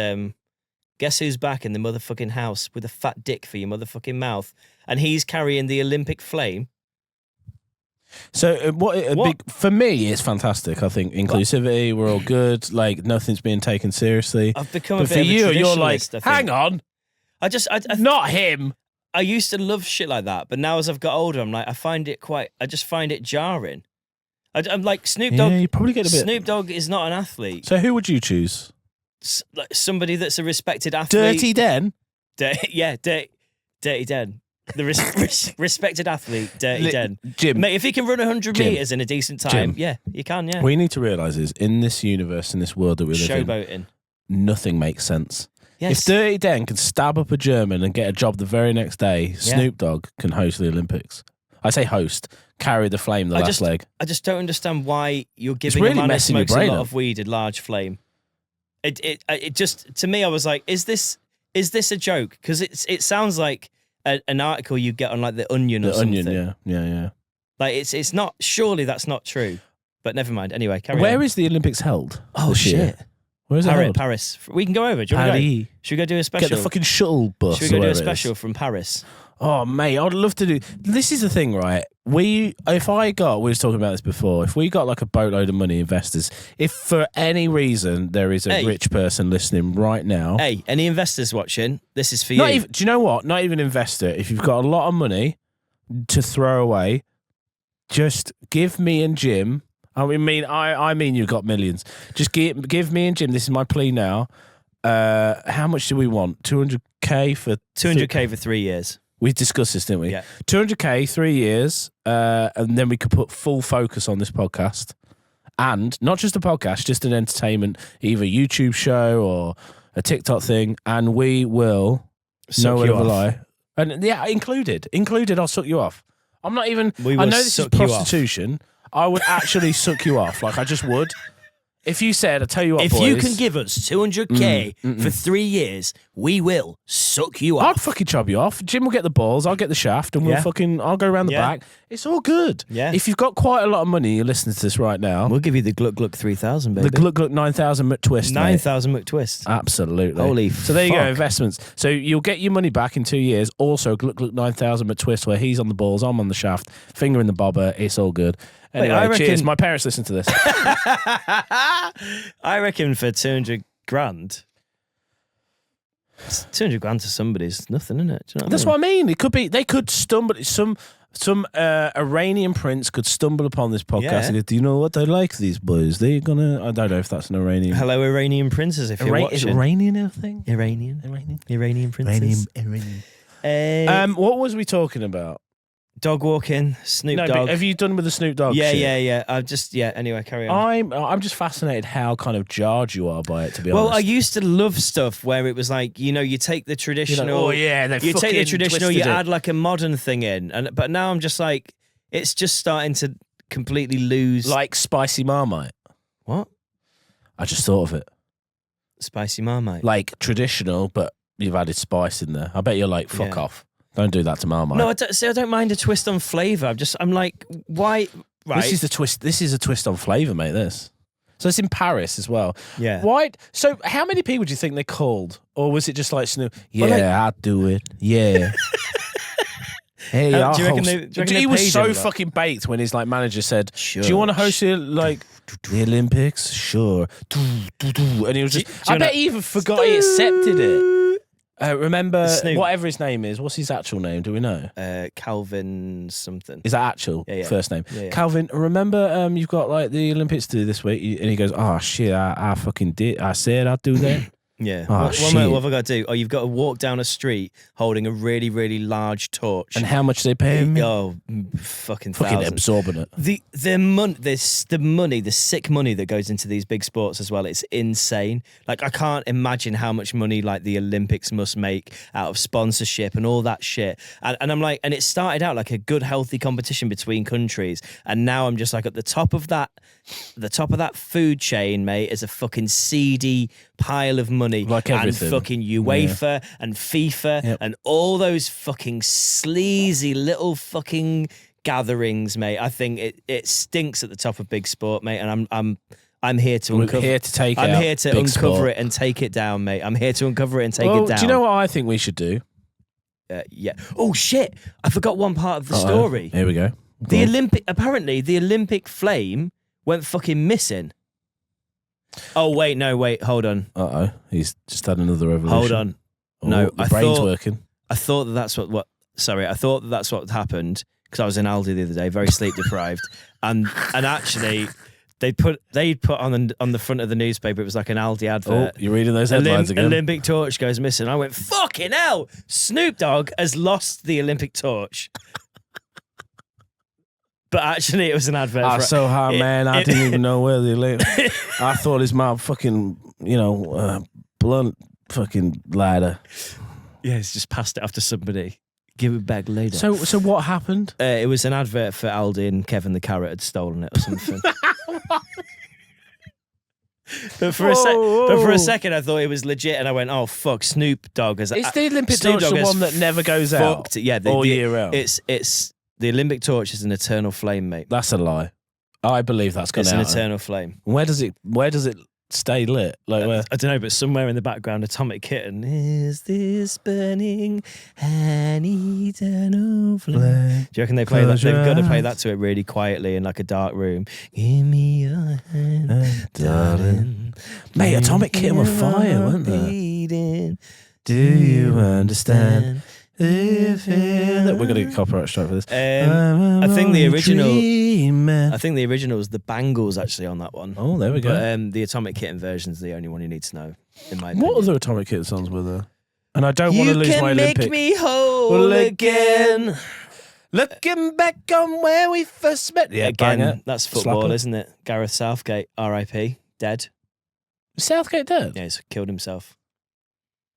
guess who's back in the motherfucking house with a fat dick for your motherfucking mouth? And he's carrying the Olympic flame. So for me, it's fantastic. I think inclusivity, we're all good. Like, nothing's being taken seriously. I've become a bit of a traditionalist, you're like, hang on. I not him. I used to love shit like that, but now as I've got older, I'm like, I just find it jarring. I'm like, Snoop Dogg. Yeah, you probably get a bit. Snoop Dogg is not an athlete. So who would you choose? Like somebody that's a respected athlete. Dirty Den? Dirty Den. The respected athlete, Dirty Den. Jim. Mate, if he can run 100 metres in a decent time, yeah, you can, yeah. What you need to realise is, in this universe, in this world that we live in, showboating, nothing makes sense. Yes. If Dirty Den can stab up a German and get a job the very next day, Snoop Dogg can host the Olympics. I say host, carry the flame, last leg. I just don't understand why you're giving a man who smokes a lot of weed a large flame. It just, to me, I was like, is this a joke? Because it sounds like an article you get on like The Onion or something. The Onion, yeah. Like it's not. Surely that's not true. But never mind. Anyway, carry on. Where is the Olympics held? Oh shit! Where is it held? Paris. We can go over. Do you want to go? Should we go do a special? Get the fucking shuttle bus. Should we go do a special from Paris? Oh mate, I'd love to do. This is the thing, right? We were talking about this before. If we got like a boatload of money, investors, if for any reason there is a rich person listening right now, any investors watching, this is for you. Do you know what? Not even investor. If you've got a lot of money to throw away, just give me and Jim. I mean, you've got millions. Just give me and Jim. This is my plea now. How much do we want? 200k for 200k for 3 years. We discussed this, didn't we? Yeah. 200k, 3 years, and then we could put full focus on this podcast. And not just a podcast, just an entertainment, either YouTube show or a TikTok thing, and we will Suck no you word of a off. lie. And yeah, included. I'll suck you off. I'm not even. We I will know this is suck you off. prostitution. I would actually suck you off. Like I just would. If you said, I tell you what, If boys, you can give us 200k for 3 years, we will suck you I'd off. fucking chop you off. Jim will get the balls. I'll get the shaft, and Yeah. I'll go around the Yeah. back. It's all good. Yeah. If you've got quite a lot of money, you're listening to this right now. We'll give you the Gluck Gluck 3000, baby. The Gluck 9,000 McTwist. 9,000 McTwist. Absolutely. Holy So there you go, fuck. investments. So you'll get your money back in 2 years. Also, Gluck 9,000 McTwist, where he's on the balls, I'm on the shaft, finger in the bobber. It's all good. Anyway, I reckon- cheers. My parents listen to this. I reckon for 200 grand, 200 grand to somebody is nothing, isn't it? Do you know That's what what I mean. It could be. They could stumble. Some Iranian prince could stumble upon this podcast Yeah. and go, do you know what they like, these boys? They're gonna. I don't know if that's an Iranian. Hello, Iranian princes, if you're Is watching. Iranian a thing? Iranian princes. What was we talking about? Dog walking, Snoop No, Dogg. but have you done with the Snoop Dogg? Yeah, shit? yeah. Anyway, carry on. I'm just fascinated how kind of jarred you are by it. To be Well, I honest. used to love stuff where it was like, you take the traditional. oh yeah, you take the traditional, you twisted it. add like a modern thing in, but now I'm just like, it's just starting to completely lose. like spicy Marmite. What? I just thought of it. Spicy Marmite. Like traditional, but you've added spice in there. I bet you're like, fuck Yeah. off. Don't do that to Marmite. No, I don't mind a twist on flavour. I'm like, why? Right. This is the twist. This is a twist on flavour, mate. This. So it's in Paris as well. Yeah. Why? So how many people do you think they called, or was it just like Snoop? Yeah, Well, like- I'll do it. Yeah. Hey, Do you I'll reckon host. they- do you reckon he they was paid so him, like- fucking baked when his like manager said, Sure. "Do you want to host the the Olympics?" Sure. And he was just. Do you I bet wanna- he even forgot he accepted it. Remember Snoop. whatever his name is. What's his actual name? Do we know? Calvin something. Is that actual Yeah, yeah. first name? Yeah, yeah. Calvin, remember you've got like the Olympics to do this week, and he goes, "Oh shit, I fucking did. I said I'd do that." Yeah. Oh, what shit. have I got to do? Oh, you've got to walk down a street holding a really, really large torch. And how much they pay me? Oh, fucking Fucking thousands. absorbing it. The sick money that goes into these big sports as well. It's insane. Like I can't imagine how much money like the Olympics must make out of sponsorship and all that shit. And I'm like, and it started out like a good, healthy competition between countries, and now I'm just like at the top of that food chain, mate, is a fucking seedy pile of money, Like and everything. fucking UEFA and FIFA Yep. and all those fucking sleazy little fucking gatherings, mate. I think it stinks at the top of big sport, mate. And I'm here to We're uncover. here to take I'm out here to big uncover sport. it and take it down, mate. I'm here to uncover it and take Well, it down. do you know what I think we should do? Yeah. Oh shit! I forgot one part of the story. Here we go. The apparently the Olympic flame went fucking missing. Oh wait, hold on. He's just had another revolution. Hold on. Oh, No, the I brain's thought- working. I thought that's what. Sorry, I thought that's what happened because I was in Aldi the other day, very sleep deprived, and actually they put on the front of the newspaper. It was like an Aldi Oh, advert. you're reading those headlines again. Olympic torch goes missing. I went fucking hell. Snoop Dogg has lost the Olympic torch. But actually, it was an advert. I was for, so high, man. I it- didn't even know where they lived. I thought his mouth fucking, blunt fucking lighter. Yeah, he's just passed it off to somebody. Give it back later. So what happened? It was an advert for Aldi, and Kevin the Carrot had stolen it or something. But for a second, I thought it was legit, and I went, "Oh fuck, Snoop Dogg has." Is the Olympic Snoop torch Dogg the has one that never goes out? fucked it. Yeah, all year round. It's the Olympic torch is an eternal flame, mate. That's a lie. I believe that's gone It's out. an eternal flame. Where does it stay lit? Like where? I don't know, but somewhere in the background, Atomic Kitten. Is this burning an eternal flame? Do you reckon they play that? Close They've your got to play eyes. that to it really quietly in like a dark room. Give me your hand, darling. Mate, Atomic Kitten were fire, weren't they? Do you understand? We're gonna get copyright strike for this. I think the original. Dreamer. I think the original was the Bangles actually on that one. Oh, there we go. But the Atomic Kitten version is the only one you need to know, in my What opinion. other Atomic Kitten songs were there? And I don't want to You lose can my make Olympic. me whole again. Looking back on where we first met. Yeah, Again, banger. that's football, Slapper. isn't it? Gareth Southgate, R.I.P. Dead. Southgate dead. Yeah, he's killed himself.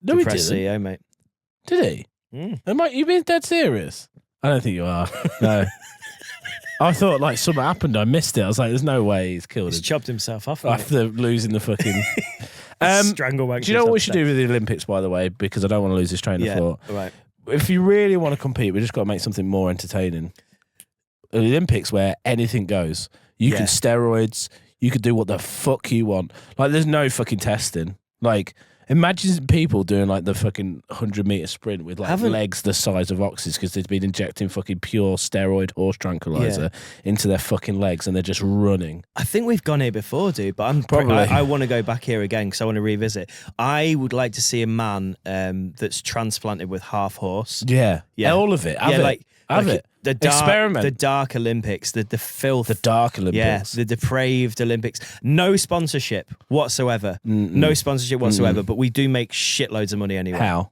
No, he depressed didn't. CEO, mate. Did he? Am you being dead serious? I don't think you are. No. I thought like something happened. I missed it. I was like, "There's no way he's killed He's him chopped himself off mate. after losing the fucking." Strangle. Do you know what we should do with the Olympics, by the way? Because I don't want to lose this train of thought. Right. If you really want to compete, we just got to make something more entertaining. The Olympics, where anything goes. You can steroids. You could do what the fuck you want. Like, there's no fucking testing. Like, imagine people doing like the fucking 100-meter sprint with like legs the size of oxes because they've been injecting fucking pure steroid horse tranquilizer into their fucking legs and they're just running. I think we've gone here before, dude, but I want to go back here again because I want to revisit. I would like to see a man that's transplanted with half horse. Yeah. All of it. Have it. The dark Olympics, the filth. The dark Olympics. Yeah, the depraved Olympics. No sponsorship whatsoever. No sponsorship whatsoever, but we do make shitloads of money anyway. How?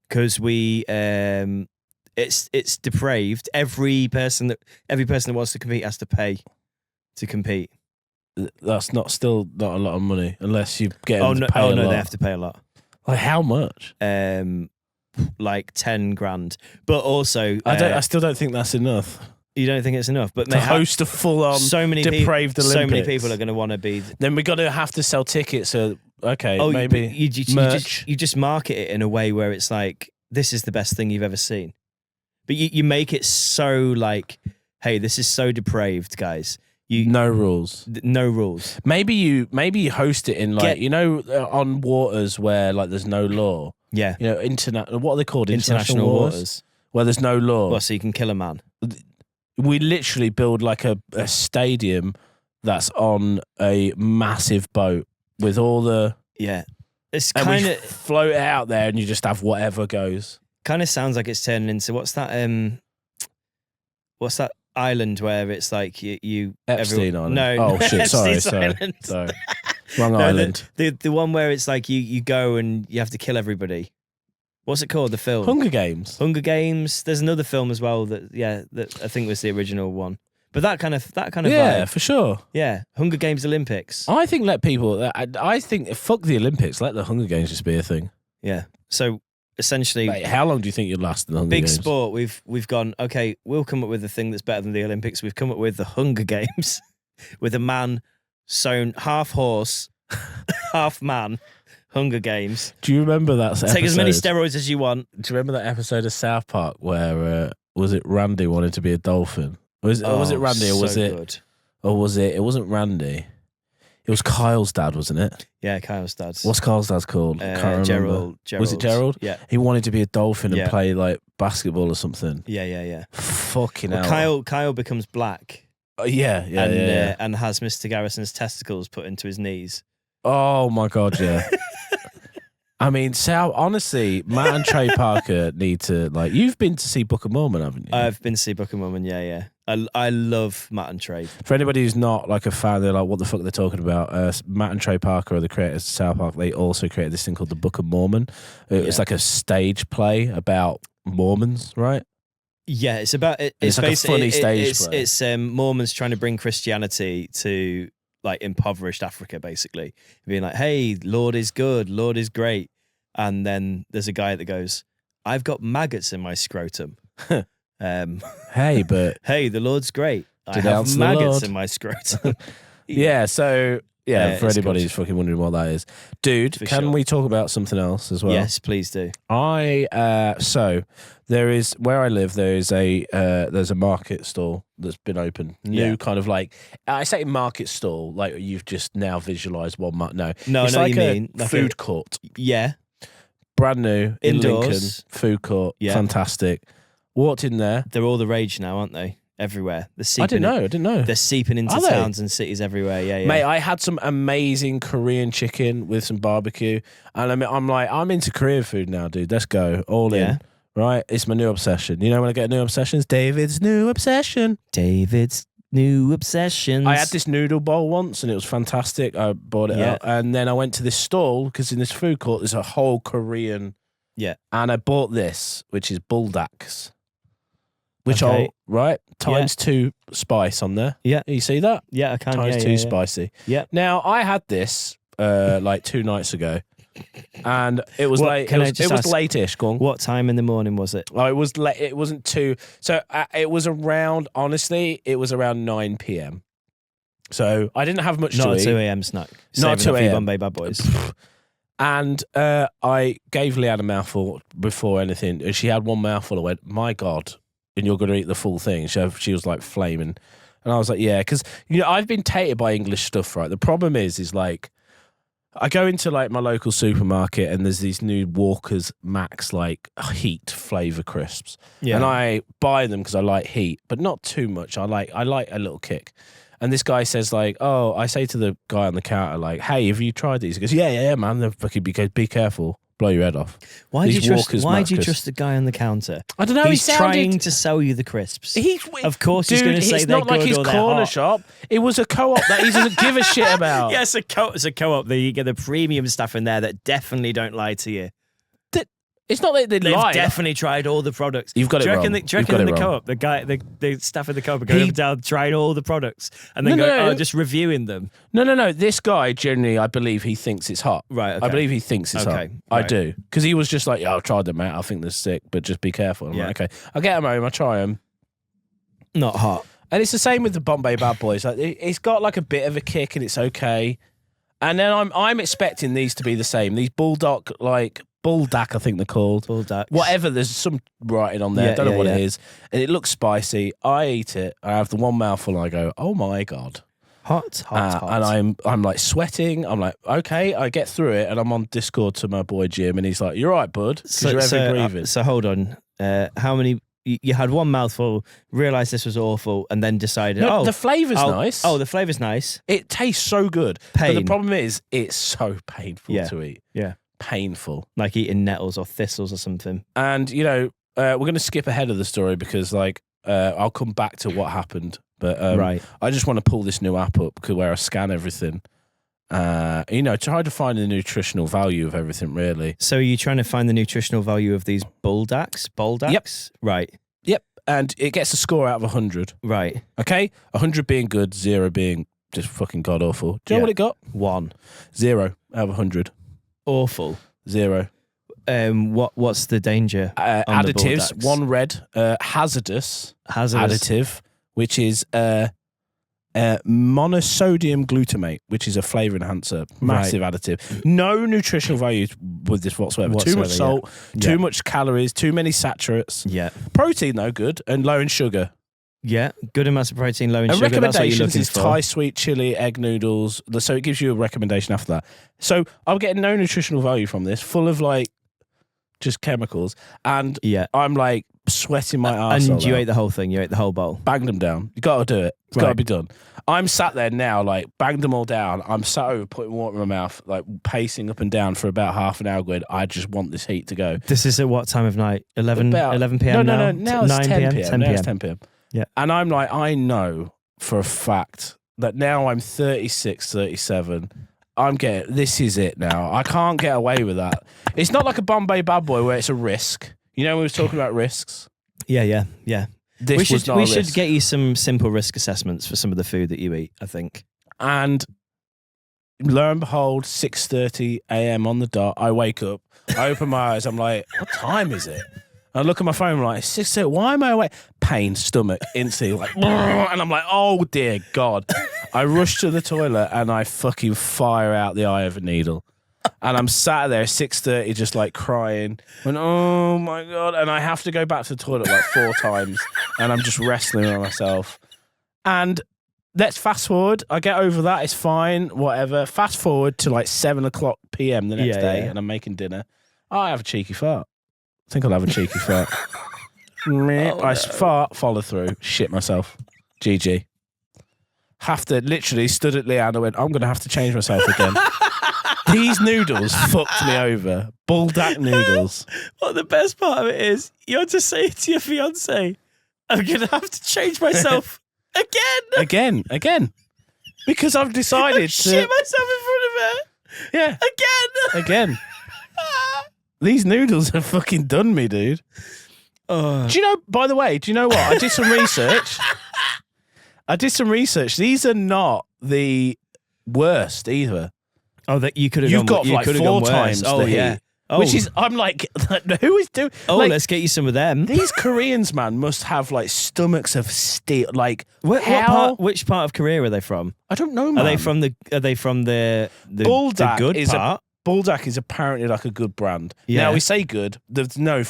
Because we, it's depraved. Every person that wants to compete has to pay to compete. That's still not a lot of money unless you get them to pay a lot. They have to pay a lot. Like how much? Like 10 grand, but also I still don't think that's enough. You don't think it's enough, but to host a full-on depraved Olympics. So many people are going to want to be. Then we got to have to sell tickets. So maybe you just market it in a way where it's like this is the best thing you've ever seen, but you make it so like, hey, this is so depraved, guys. No rules. No rules. Maybe you host it in like on waters where like there's no law. Yeah. What are they called? International waters. Where there's no law. Well, so you can kill a man. We literally build like a stadium that's on a massive boat with all the... Yeah. It's and kind we of... float it out there and you just have whatever goes. Kind of sounds like it's turning into... What's that island where it's like you Epstein Island? No. Oh, shit. Sorry. Wrong island. The one where it's like you go and you have to kill everybody. What's it called? The film? Hunger Games. Hunger Games. There's another film as well that I think was the original one. But that kind of yeah, vibe. For sure. Yeah, Hunger Games Olympics. I think fuck the Olympics. Let the Hunger Games just be a thing. Yeah. So essentially, mate, how long do you think you'd last in the Hunger Games? Big sport. We've gone. Okay, we'll come up with a thing that's better than the Olympics. We've come up with the Hunger Games with a man sewn half horse, half man. Hunger Games. Do you remember that episode? Take as many steroids as you want. Do you remember that episode of South Park where was it Randy wanted to be a dolphin? Was it Randy or was it? Good. Or was it? It wasn't Randy. It was Kyle's dad, wasn't it? Yeah, Kyle's dad. What's Kyle's dad called? Can't remember. Gerald. Was it Gerald? Yeah. He wanted to be a dolphin and play like basketball or something. Yeah. Fucking hell. Kyle becomes black. And has Mr. Garrison's testicles put into his knees. Oh my God, yeah. I mean, Sal, honestly, Matt and Trey Parker need to, like, you've been to see Book of Mormon, haven't you? I've been to see Book of Mormon, yeah. I love Matt and Trey. For anybody who's not like a fan, they're like, what the fuck are they talking about? Matt and Trey Parker are the creators of South Park. They also created this thing called the Book of Mormon. It's like a stage play about Mormons, right? Yeah, it's about it's like a funny stage play. It's Mormons trying to bring Christianity to like impoverished Africa, basically, being like, "Hey, Lord is good, Lord is great," and then there's a guy that goes, "I've got maggots in my scrotum." Hey, the Lord's great. I have maggots in my scrotum. So for anybody who's fucking wondering what that is, dude, can we talk about something else as well? Yes, please do. So there is where I live. There's a market stall that's been open. New kind of like I say market stall, like you've just now visualised one. No, it's like a food court. Yeah, brand new in Indoors. Lincoln, food court. Yeah, fantastic. Walked in there. They're all the rage now, aren't they? Everywhere. I didn't know. They're seeping into towns and cities everywhere. Yeah. Mate, I had some amazing Korean chicken with some barbecue, and I'm into Korean food now, dude. Let's go all in. Right, it's my new obsession. You know when I get a new obsession, it's David's new obsession. David's new obsessions. I had this noodle bowl once, and it was fantastic. I bought it out, and then I went to this stall because in this food court there's a whole Korean. Yeah, and I bought this, which is buldaks. Which times 2 spice on there. Yeah. You see that? Yeah, I can. Times 2 spicy. Yeah. Now, I had this like 2 nights ago. And it was late. It was late-ish. Go on. What time in the morning was it? Oh, it was late. It wasn't too. So it was around. Honestly, it was around 9 p.m. So I didn't have much to eat. Not a 2 a.m. snack. Not 2 a.m. Bombay Bad Boys. And I gave Leanne a mouthful before anything. And she had one mouthful. I went, my God, and you're going to eat the full thing. She was like flaming. And I was like, yeah, because I've been tainted by English stuff, right? The problem is like, I go into like my local supermarket and there's these new Walker's Max like heat flavour crisps. Yeah. And I buy them because I like heat, but not too much. I like a little kick. And this guy says like, oh, I say to the guy on the counter like, hey, have you tried these? He goes, yeah, man. They're fucking be careful. Blow your head off. Why do you trust the guy on the counter? I don't know. He's trying to sell you the crisps. Of course, he's going to say they're good or they're hot. It's not like his corner shop. It was a co-op that he doesn't give a shit about. Yeah, it's a co-op. You get the premium stuff in there that definitely don't lie to you. It's not that they've definitely tried all the products. You've got it wrong. Do you reckon in the co-op, the staff in the co-op are going down trying all the products and then just reviewing them? No. This guy, generally, I believe he thinks it's hot. Right, okay. I believe he thinks it's hot. Right. I do. Because he was just like, yeah, I've tried them, mate. I think they're sick, but just be careful. I'm like, okay. I get them home, I try them. Not hot. And it's the same with the Bombay Bad Boys. Like, it's got like a bit of a kick and it's okay. And then I'm expecting these to be the same. These Bulldog, Buldak, I think they're called. Bulldaks. Whatever, there's some writing on there. I don't know what it is. And it looks spicy. I eat it. I have the one mouthful and I go, oh my God. Hot. And I'm like sweating. I'm like, okay, I get through it. And I'm on Discord to my boy Jim and he's like, you're right, bud. Because you're breathing. So hold on. How many... You had one mouthful, realised this was awful, and then decided, the flavour's nice. Oh, the flavour's nice. It tastes so good. But the problem is, it's so painful to eat. Yeah. Painful. Like eating nettles or thistles or something. And, we're going to skip ahead of the story because, I'll come back to what happened. But right. I just want to pull this new app up where I scan everything. Try to find the nutritional value of everything, really. So are you trying to find the nutritional value of these Bulldaks? Yep. Right. Yep. And it gets a score out of 100. Right. Okay? 100 being good, 0 being just fucking god-awful. Do you know what it got? 1. 0 out of 100. Awful. 0. What's the danger? Additives. 1 red. Hazardous. Additive, which is... monosodium glutamate, which is a flavour enhancer, massive additive. No nutritional value with this whatsoever. Too much salt, too much calories, too many saturates. Yeah. Protein though, good, and low in sugar. Yeah, good amounts of protein, low in sugar. Recommendations is Thai sweet chili, egg noodles. So it gives you a recommendation after that. So I'm getting no nutritional value from this, full of just chemicals, and I'm sweating my arse. And you ate the whole thing. You ate the whole bowl. Banged them down. You got to do it. It's got to be done. I'm sat there now, banged them all down. I'm sat over putting water in my mouth, pacing up and down for about half an hour going, I just want this heat to go. This is at what time of night? 11 p.m. No. Now it's 10 p.m. 10 now p.m. It's 10 p.m. Yeah. And I'm like, I know for a fact that now I'm 36, 37. This is it now. I can't get away with that. It's not like a Bombay Bad Boy where it's a risk. We were talking about risks. Yeah. We should get you some simple risk assessments for some of the food that you eat, I think. And lo and behold, 6:30 a.m. on the dot, I wake up, I open my eyes, I'm like, what time is it? I look at my phone, I'm like, 6:30, why am I awake? Pain, stomach, instantly, and I'm like, oh dear God. I rush to the toilet and I fucking fire out the eye of a needle. And I'm sat there 6:30 just crying. And oh my God. And I have to go back to the toilet 4 times. And I'm just wrestling with myself. And let's fast forward. I get over that. It's fine. Whatever. Fast forward to 7:00 p.m. the next day. And I'm making dinner. I have a cheeky fart. I think I'll have a cheeky fart. Fart, follow through. Shit myself. GG. Have to literally stood at Leanne and went, I'm going to have to change myself again. These noodles fucked me over. Buldak noodles. Well, the best part of it is you had to say to your fiance, I'm going to have to change myself again. Again. Because I've decided to... shit myself in front of her. Yeah. Again. These noodles have fucking done me, dude. Do you know, by the way, what? I did some research. These are not the worst either. Oh, that you could have. You've got you like could have 4 gone times worse. Oh the yeah. heat. Oh. Which is, I'm like, who is doing? Oh, like, let's get you some of them. these Koreans, man, must have like stomachs of steel. Like, Which part of Korea are they from? I don't know, man. Are they from the Buldak good is part? Buldak is apparently like a good brand. Yeah. Now we say good. There's no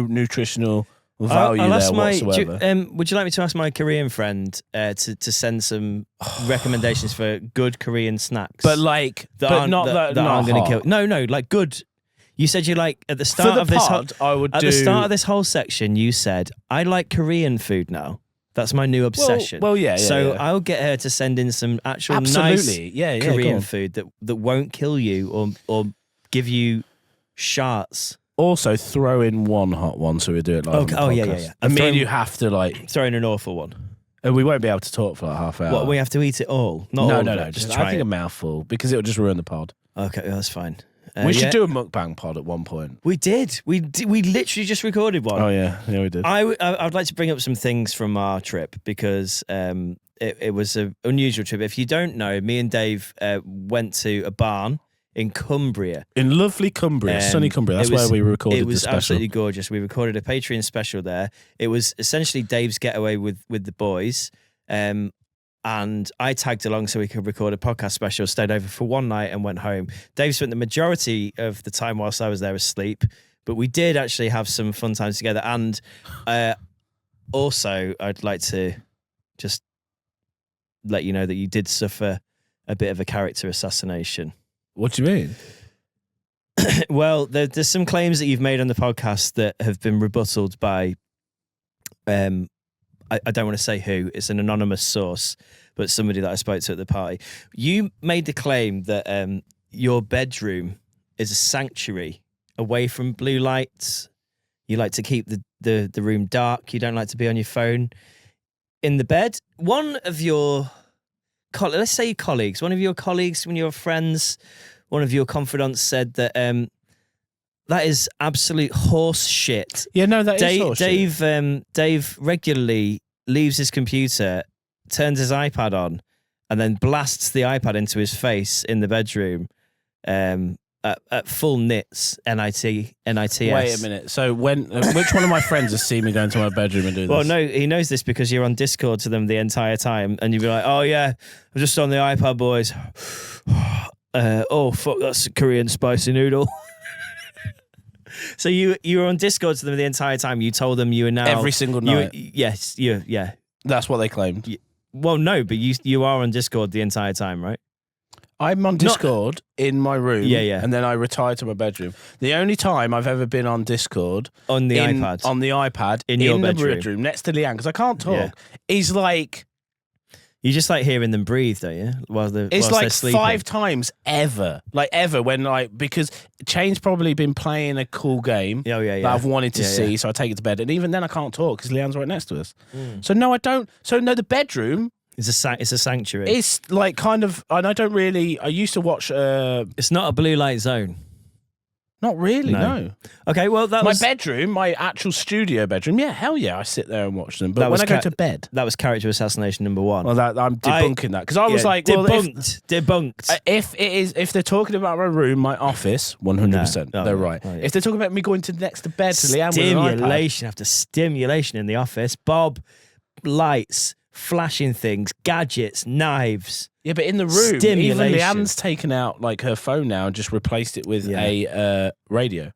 nutritional value I'll there ask whatsoever. would you like me to ask my Korean friend to send some recommendations for good Korean snacks? But like, that but aren't, not that aren't going to kill. No, like good. You said you like at the start For the of this pod, I would at do. the start of this whole section. You said I like Korean food now. That's my new obsession. Well, yeah. So yeah. I'll get her to send in some actual Absolutely, nice Korean food that won't kill you or give you sharts. Also, throw in one hot one so we do it live. Okay. On the Yeah. podcast. And me and you have to like. Throw in an awful one. And we won't be able to talk for like half an hour. What, we have to eat it all? Not all of No. it, Just try I think it. a mouthful because it'll just ruin the pod. Okay, that's fine. We should do a mukbang pod at one point. We did. We literally just recorded one. Oh yeah, we did. I'd like to bring up some things from our trip because it was an unusual trip. If you don't know, me and Dave went to a barn in Cumbria. In lovely Cumbria, sunny Cumbria. That's where we recorded It was the special. absolutely gorgeous. We recorded a Patreon special there. It was essentially Dave's getaway with the boys. And I tagged along so we could record a podcast special, stayed over for one night and went home. Dave spent the majority of the time whilst I was there asleep, but we did actually have some fun times together. And also, I'd like to just let you know that you did suffer a bit of a character assassination. What do you mean? Well, there's some claims that you've made on the podcast that have been rebutted by I don't want to say who, it's an anonymous source, but somebody that I spoke to at the party. You made the claim that your bedroom is a sanctuary away from blue lights. You like to keep the room dark. You don't like to be on your phone in the bed. One of your, let's say your colleagues, one of your colleagues, one of your friends, one of your confidants said that that is absolute horse shit. Yeah, no, that is horse shit. Dave regularly leaves his computer, turns his iPad on, and then blasts the iPad into his face in the bedroom at full nits, NITS. Wait a minute. So which one of my friends has seen me go into my bedroom and do this? Well, no, he knows this because you're on Discord to them the entire time, and you'd be like, oh yeah, I'm just on the iPad, boys. Oh, fuck, that's a Korean spicy noodle. So you were on Discord to them the entire time. You told them you were now every single night. Yes, yeah. That's what they claimed. Well, no, but you are on Discord the entire time, right? I'm on Discord in my room. Yeah. And then I retire to my bedroom. The only time I've ever been on Discord on the iPad in your the bedroom bedroom next to Leanne because I can't talk. Is like. You just like hearing them breathe, don't you? It's like 5 times ever. Like ever when because Chain's probably been playing a cool game that I've wanted to see, so I take it to bed. And even then I can't talk because Leanne's right next to us. So no, I don't. So no, the bedroom it's a sanctuary. It's like kind of, and I don't really, I used to watch. It's not a blue light zone. Not really, no. Okay, well, that was... My bedroom, my actual studio bedroom, yeah, hell yeah, I sit there and watch them. But when I go to bed... That was character assassination number 1. Well, I'm debunking that. Because I was like... Debunked. If they're talking about my room, my office, 100%, they're right. Oh, yeah. If they're talking about me going to next to bed to Leanne with an iPad... Stimulation after stimulation in the office. Bob, lights, flashing things, gadgets, knives... Yeah, but in the room, stimulation. Even Leanne's taken out like her phone now and just replaced it with a radio.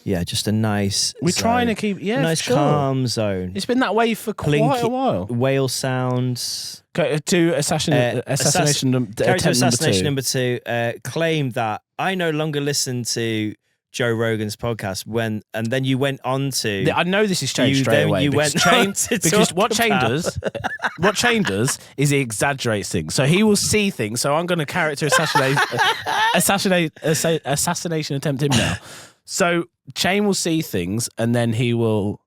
Yeah, just a nice. We're trying to keep a nice calm zone. It's been that way for quite a while. Whale sounds. To assassination assassination number 2. Claim that I no longer listen to Joe Rogan's podcast and then you went on to. I know this is changed straight away. You went because what Chain does is he exaggerates things. So he will see things. So I'm going to character assassination attempt him now. So Chain will see things and then he will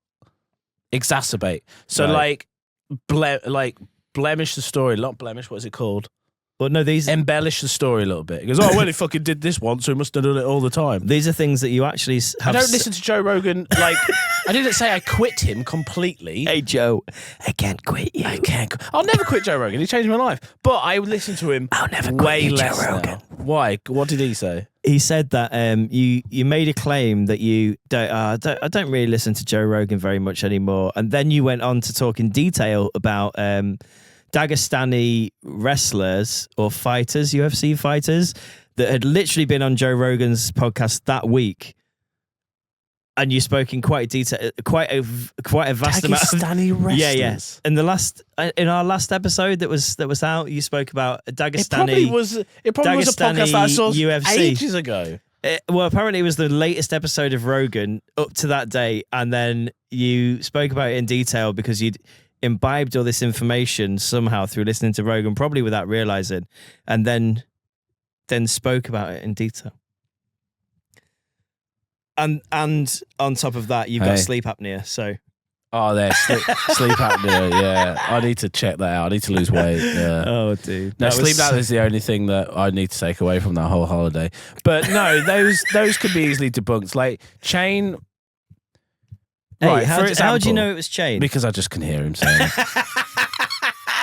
exacerbate. So blemish the story. Not blemish. What is it called? Well, no, embellish the story a little bit. He goes, oh, well, he fucking did this once, so he must have done it all the time. These are things that you actually have... I don't listen to Joe Rogan, like... I didn't say I quit him completely. Hey, Joe, I can't quit you. I'll never quit Joe Rogan. He changed my life. But I would listen to him I'll never way quit less Joe Rogan. now. Why? What did he say? He said that you made a claim that you I don't really listen to Joe Rogan very much anymore, and then you went on to talk in detail about Dagestani wrestlers or fighters, UFC fighters that had literally been on Joe Rogan's podcast that week. And you spoke in quite detail, quite a vast amount. Dagestani wrestlers. Yeah. In our last episode that was out, you spoke about Dagestani. It probably was a podcast that I saw UFC. ages ago. Well, apparently it was the latest episode of Rogan up to that day, and then you spoke about it in detail because you'd imbibed all this information somehow through listening to Rogan, probably without realizing, and then spoke about it in detail. And on top of that, you've got sleep apnea. So, there's sleep apnea. Yeah, I need to check that out. I need to lose weight. Yeah. Oh, dude. No, sleep apnea is the only thing that I need to take away from that whole holiday. But no, those could be easily debunked. Like Chain. Hey, how do you know it was Chain? Because I just can hear him saying.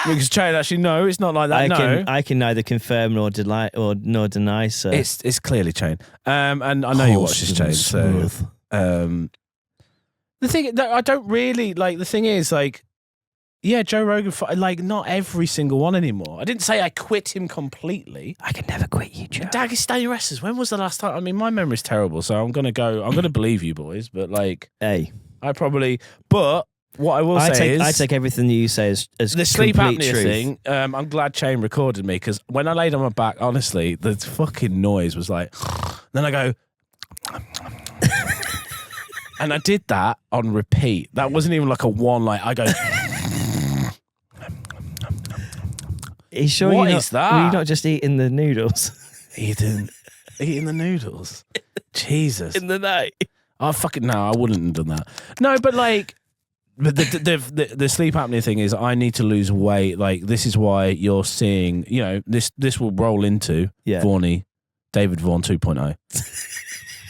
Because Chain actually, no, it's not like that. I can neither confirm nor deny. So it's clearly Chain. And I know you watch this Chain. So the thing that I don't really like. The thing is, like, yeah, Joe Rogan. Like, not every single one anymore. I didn't say I quit him completely. I can never quit you, Joe. Dagestani wrestlers. When was the last time? I mean, my memory's terrible, so I'm gonna believe you boys. But like, but. What I will say is... I take everything you say as the sleep apnea truth. thing, I'm glad Chain recorded me, because when I laid on my back, honestly, the fucking noise was like... Then I go... And I did that on repeat. That wasn't even like a one, like, I go... Are you sure What is that? Were you not just eating the noodles? Eating the noodles? Jesus. In the night? Oh, fucking no, I wouldn't have done that. No, but like... But the sleep apnea thing is I need to lose weight. Like, this is why you're seeing, you know, this will roll into David Vaughan 2.0.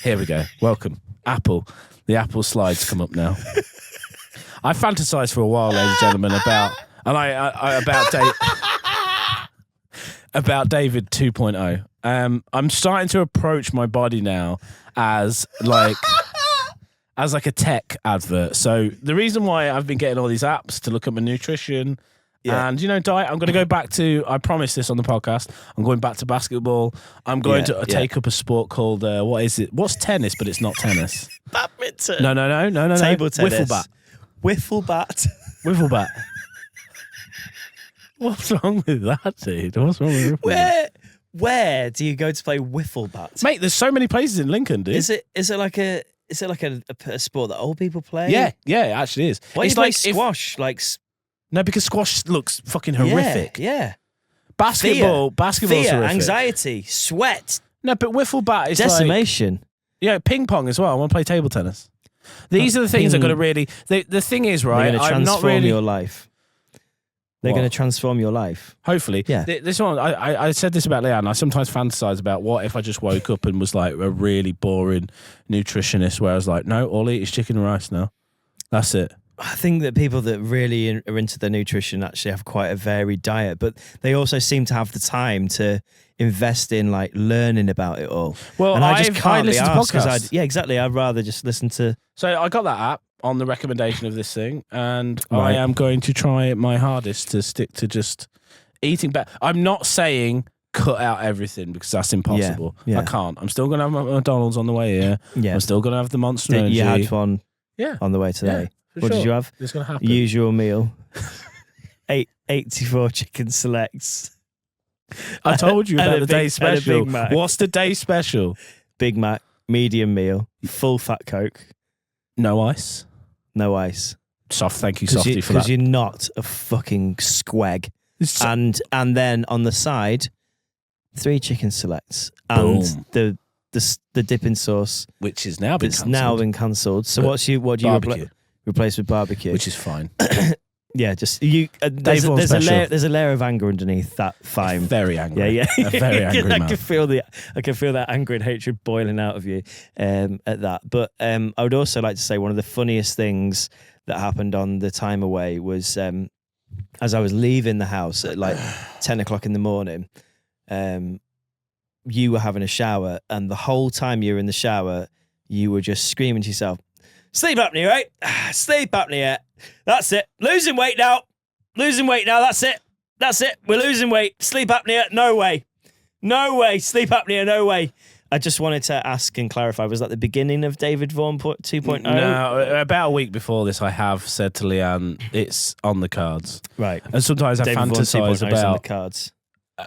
Here we go. Welcome. Apple. The Apple slides come up now. I fantasized for a while, ladies and gentlemen, about David 2.0. I'm starting to approach my body now as like a tech advert. So the reason why I've been getting all these apps to look at my nutrition and, you know, diet, I'm going to go back to, I promised this on the podcast, I'm going back to basketball. I'm going to take up a sport called, what is it? What's tennis, but it's not tennis? Badminton. No. Table tennis. Wiffle bat. Wiffle bat. Wiffle bat. What's wrong with that, dude? What's wrong with wiffle bat? Where do you go to play wiffle bat? Mate, there's so many places in Lincoln, dude. Is it like a sport that old people play? Yeah, it actually is. Why do you play squash? No, because squash looks fucking horrific. Yeah. Basketball's fear, horrific. Anxiety, sweat. No, but wiffle bat is decimation. Ping pong as well. I want to play table tennis. These are the things that got to really... The thing is, right, they're going to transform your life. They're going to transform your life. Hopefully. Yeah. This one, I said this about Leanne. I sometimes fantasize about what if I just woke up and was like a really boring nutritionist where I was like, no, all I eat is chicken and rice now. That's it. I think that people that really are into their nutrition actually have quite a varied diet, but they also seem to have the time to invest in like learning about it all. Well, and I just can't listen to podcasts. Exactly. I'd rather just listen to... So I got that app on the recommendation of this thing, and I am going to try my hardest to stick to just eating better. I'm not saying cut out everything because that's impossible. I can't. I'm still going to have my McDonald's on the way here. Yeah. I'm still going to have the Monster Energy. You had one on the way today. Yeah. What did you have? It's going to happen. Usual meal. 84 chicken selects. I told you about the day special. What's the day special? Big Mac, medium meal, full fat Coke. No ice. No ice. Thank you, Softy, for that. Because you're not a fucking squeg. And then on the side, 3 chicken selects. And the dipping sauce. Which is now been cancelled. now been cancelled. So what do you replace with barbecue? Which is fine. Yeah, just you. There's a layer of anger underneath that. Fine, very angry. Yeah. A very angry man. I can feel that anger and hatred boiling out of you at that. But I would also like to say one of the funniest things that happened on the time away was as I was leaving the house at like 10 o'clock in the morning. you were having a shower, and the whole time you were in the shower, you were just screaming to yourself, sleep apnea, right? Sleep apnea. That's it. Losing weight now. That's it. We're losing weight. Sleep apnea. No way. Sleep apnea. No way. I just wanted to ask and clarify, was that the beginning of David Vaughan 2.0? No, about a week before this, I have said to Leanne, it's on the cards. Right. And sometimes David I fantasize Vaughan 2.0 is on the cards.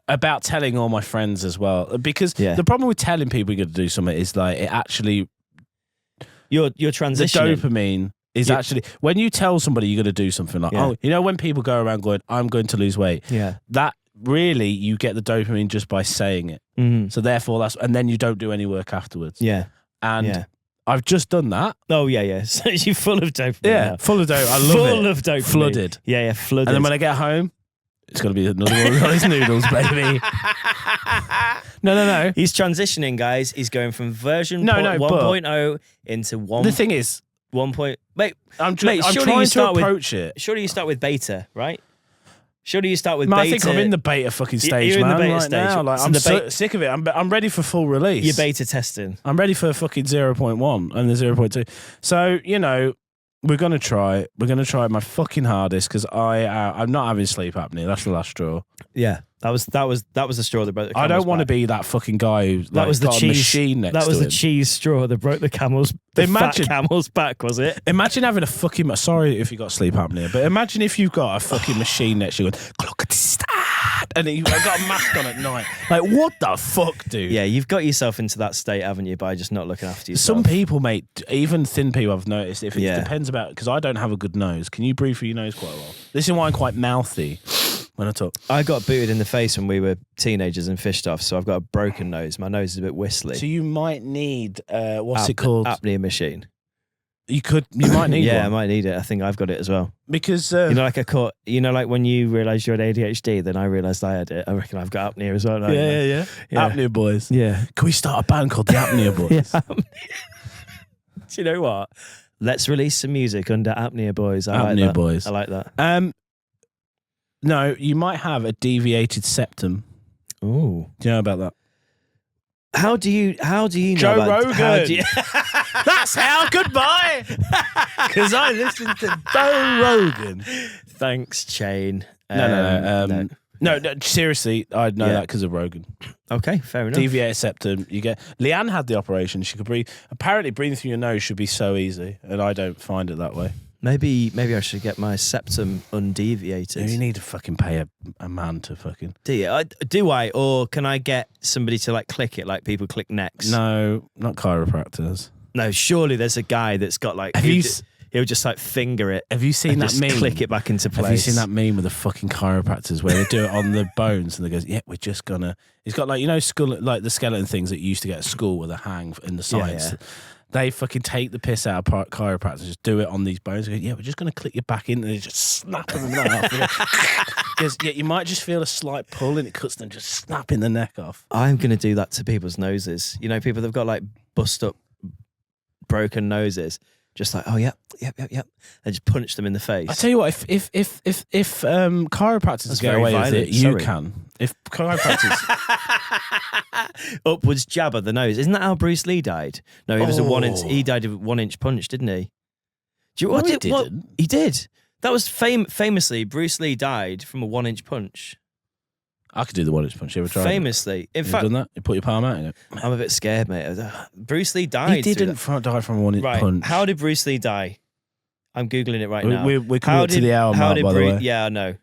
about telling all my friends as well. Because the problem with telling people you're going to do something is like it actually... You're transitioning. The dopamine is actually... When you tell somebody you're going to do something like, oh, you know when people go around going, I'm going to lose weight? Yeah. That really, you get the dopamine just by saying it. Mm-hmm. So therefore, and then you don't do any work afterwards. Yeah. And I've just done that. Oh, yeah. So you're full of dopamine. Yeah, now. full of dopamine. I love it. Full of dopamine. Flooded. Yeah, flooded. And then when I get home, it's going to be another one of those noodles, baby. No. He's transitioning, guys. He's going from version 1.0 into 1. The thing is, 1. Wait, I'm trying to approach it. Surely you start with beta, right? Surely you start with Man, beta. I think I'm in the beta fucking stage, You're man. in the beta right stage. now. Like, I'm sick of it. I'm ready for full release. You're beta testing. I'm ready for fucking 0.1 and the 0.2. So, we're going to try. We're going to try my fucking hardest because I'm not having sleep apnea. That's the last straw. Yeah. That was the straw that broke the camel's I don't want to back. be that fucking guy who That was the got a cheese machine next That was to the him. cheese straw that broke the fat camel's back, was it? Imagine having a fucking... Sorry if you got sleep apnea, but imagine if you've got a fucking machine next to you and you've got a mask on at night. Like, what the fuck, dude? Yeah, you've got yourself into that state, haven't you, by just not looking after yourself. Some people, mate, even thin people, I've noticed, if it depends about... Because I don't have a good nose. Can you breathe through your nose quite well? This is why I'm quite mouthy when I talk. I got booted in the face when we were teenagers and fished off, so I've got a broken nose. My nose is a bit whistly. So you might need... what's it called? Apnea machine. You might need one. I might need it. I think I've got it as well. Because... like when you realised you had ADHD, then I realised I had it. I reckon I've got apnea as well. Yeah. Apnea Boys. Yeah. Can we start a band called the Apnea Boys? Do you know what? Let's release some music under Apnea Boys. Apnea Boys. I like that. No, you might have a deviated septum. Ooh. Do you know about that? How do you know Joe about, Rogan. That's how. Goodbye. Because I listen to Joe Rogan. Thanks, Chain. No. Seriously, I know that because of Rogan. Okay, fair enough. Deviated septum. Leanne had the operation. She could breathe. Apparently, breathing through your nose should be so easy, and I don't find it that way. Maybe I should get my septum undeviated. You need to fucking pay a man to fucking... Do I? Or can I get somebody to like click it like people click necks? No, not chiropractors. No, surely there's a guy that's got like... He'll just like finger it. Have you seen that meme? Click it back into place. Have you seen that meme with the fucking chiropractors where they do it on the bones and they go, yeah, we're just gonna... He's got like, skull, like the skeleton things that you used to get at school with a hang in the sides. Yeah. They fucking take the piss out of chiropractors, just do it on these bones. They go, yeah, we're just going to click you back in, and they just snap them in the neck off. Because you might just feel a slight pull, and it cuts them just snapping the neck off. I'm going to do that to people's noses. People that've got like bust up, broken noses. Just like, oh yep. They just punch them in the face. I tell you what, if chiropractors get away with it, you can. If chiropractors upwards jab at the nose, isn't that how Bruce Lee died? No, he was a 1 inch. He died of a 1 inch punch, didn't he? He didn't. He did. That was famously Bruce Lee died from a 1 inch punch. I could do the 1 inch punch. You ever tried famously. In fact, done that? You put your palm out in it. I'm a bit scared, mate. Bruce Lee died. He didn't die from a 1 inch punch. How did Bruce Lee die? I'm googling it right now. We're coming up to the hour mark, by the way. Yeah, I know.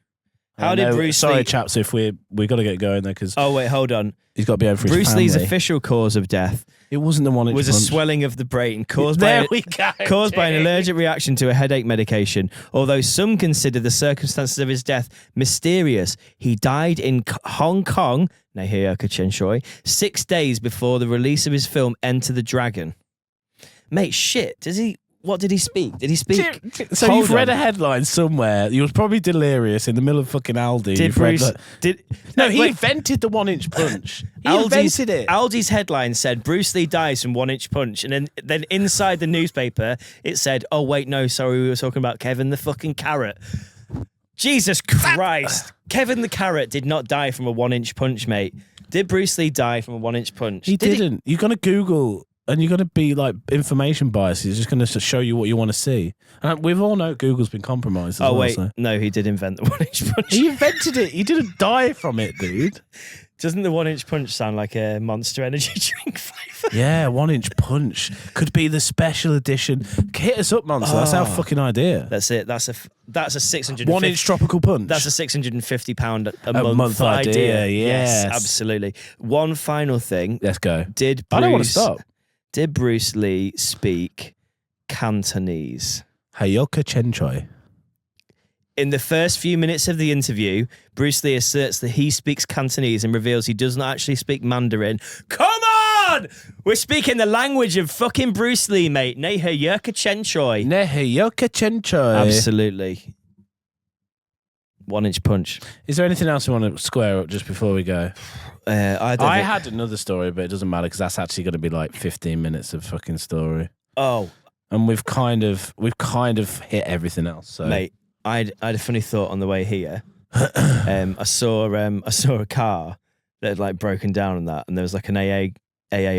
Sorry, chaps, if we got to get going there because. Oh wait, hold on. He's got to be over for his Bruce family. Lee's official cause of death. It wasn't the 1 inch punch. Was a swelling of the brain caused by an allergic reaction to a headache medication. Although some consider the circumstances of his death mysterious, he died in Hong Kong. Now here, 6 days before the release of his film Enter the Dragon. Mate, shit. What did he speak? Did he speak? So you've read a headline somewhere. You was probably delirious in the middle of fucking Aldi. He invented the 1 inch punch. He invented it. Aldi's headline said Bruce Lee dies from 1 inch punch, and then inside the newspaper it said, "Oh wait, no, sorry, we were talking about Kevin the fucking Carrot." Jesus Christ, Kevin the Carrot did not die from a 1 inch punch, mate. Did Bruce Lee die from a 1-inch punch? He didn't. You're going to Google and you're going to be like information bias. It's just going to show you what you want to see. And we've all know Google's been compromised. No, he did invent the 1-inch punch. He invented it. He didn't die from it, dude. Doesn't the 1-inch punch sound like a Monster Energy drink flavour? Yeah, 1-inch punch could be the special edition. Hit us up, Monster. That's our fucking idea. That's it. That's a 650 1-inch tropical punch. That's a £650 a month idea. Yes, absolutely. One final thing. Let's go. I don't want to stop. Did Bruce Lee speak Cantonese? Hayoka Chenchoi. In the first few minutes of the interview, Bruce Lee asserts that he speaks Cantonese and reveals he does not actually speak Mandarin. Come on! We're speaking the language of fucking Bruce Lee, mate. Hayoka Chenchoi. Hayoka Chenchoi. Absolutely. 1-inch punch. Is there anything else you want to square up just before we go? I had another story, but it doesn't matter because that's actually going to be like 15 minutes of fucking story. Oh. And we've kind of hit everything else. So. Mate, I had a funny thought on the way here. I saw a car that had like broken down on that, and there was like an AA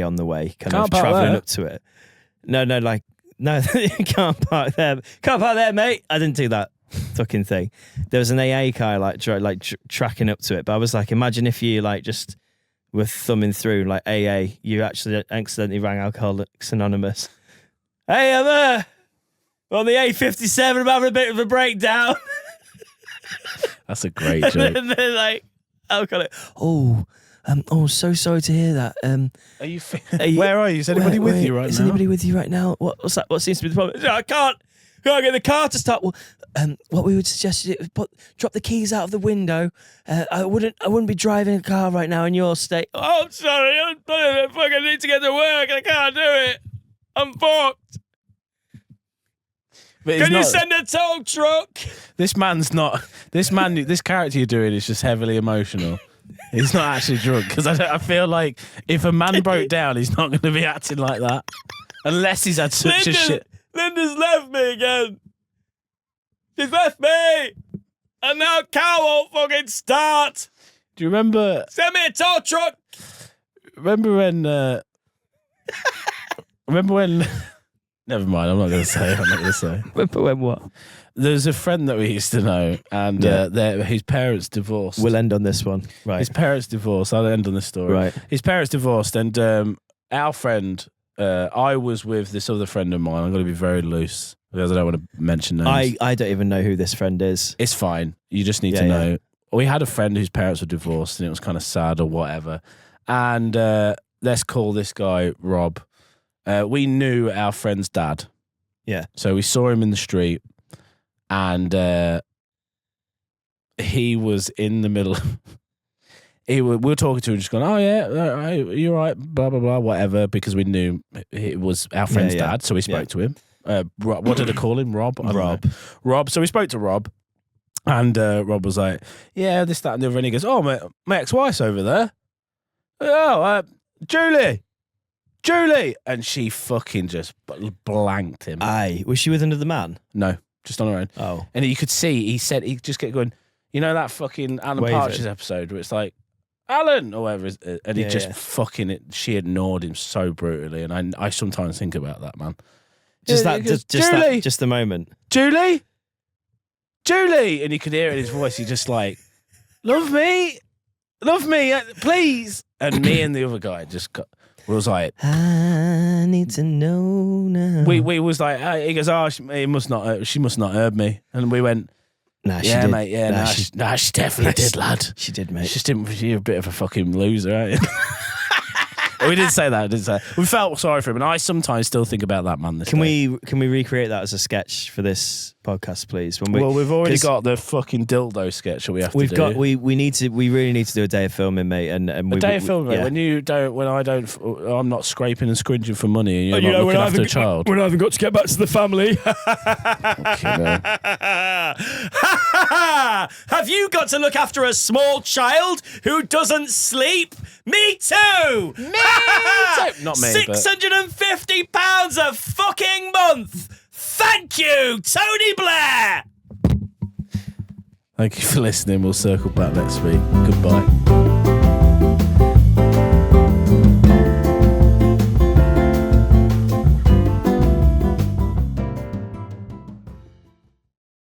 on the way, kind of traveling up to it. No, you can't park there. Can't park there, mate. I didn't do that fucking thing. There was an AA car like tracking up to it, but I was like, imagine if you like just were thumbing through like AA, you actually accidentally rang Alcoholics Anonymous. Hey, I'm on the A57, I'm having a bit of a breakdown. That's a great joke. And they're like, alcoholic. So sorry to hear that. Are you? Where are you? Is anybody with you right now? Is anybody with you right now? What's that? What seems to be the problem? I can't get the car to start. Well, what we would suggest is drop the keys out of the window. I wouldn't be driving a car right now in your state. Oh, I'm sorry. I fucking need to get to work. I can't do it. I'm fucked. Can you send a tow truck? This character you're doing is just heavily emotional. He's not actually drunk because I feel like if a man broke down, he's not going to be acting like that unless he's had such a shit. Linda's left me again. She's left me, and now car won't fucking start. Do you remember? Send me a tow truck. Remember when? Never mind. I'm not going to say. Remember when what? There's a friend that we used to know, and his parents divorced. We'll end on this one. Right. His parents divorced. I'll end on this story. Right. His parents divorced, and our friend, I was with this other friend of mine. I'm going to be very loose because I don't want to mention names. I don't even know who this friend is. It's fine. You just need to know. We had a friend whose parents were divorced, and it was kind of sad or whatever. And let's call this guy Rob. We knew our friend's dad. Yeah. So we saw him in the street, and he was in the middle. We were talking to him, just going, "Oh yeah, you're right," blah blah blah, whatever, because we knew it was our friend's dad. So we spoke to him. What did I call him? Rob. Rob. So we spoke to Rob, and Rob was like, "Yeah, this, that, and the other." And he goes, "Oh, my ex-wife's over there. Oh, Julie," and she fucking just blanked him. Aye, was she with another man? No, just on her own. Oh, and you could see he just kept going. You know that fucking Alan Partridge episode where it's like Alan or whatever, and he fucking it. She ignored him so brutally, and I sometimes think about that, man. Just the moment. Julie, and you could hear it in his voice. He just like, love me, please. And me and the other guy just got. We was like, I need to know now. We was like, he goes, "Oh, she must not heard me," and we went, "Nah, she yeah, did. mate, yeah, she definitely did, lad. She did, mate. You're a bit of a fucking loser, aren't you?" We didn't say that. We felt sorry for him, and I sometimes still think about that man. Can we recreate that as a sketch for this podcast, please? We've already got the fucking dildo sketch that we have to do. We really need to do a day of filming, mate. And a day of filming, mate. I'm not scraping and scringing for money, and you're not looking after a child. When I haven't got to get back to the family. Have you got to look after a small child who doesn't sleep? Me too. Not me. £650 a fucking month. Thank you, Tony Blair. Thank you for listening. We'll circle back next week. Goodbye.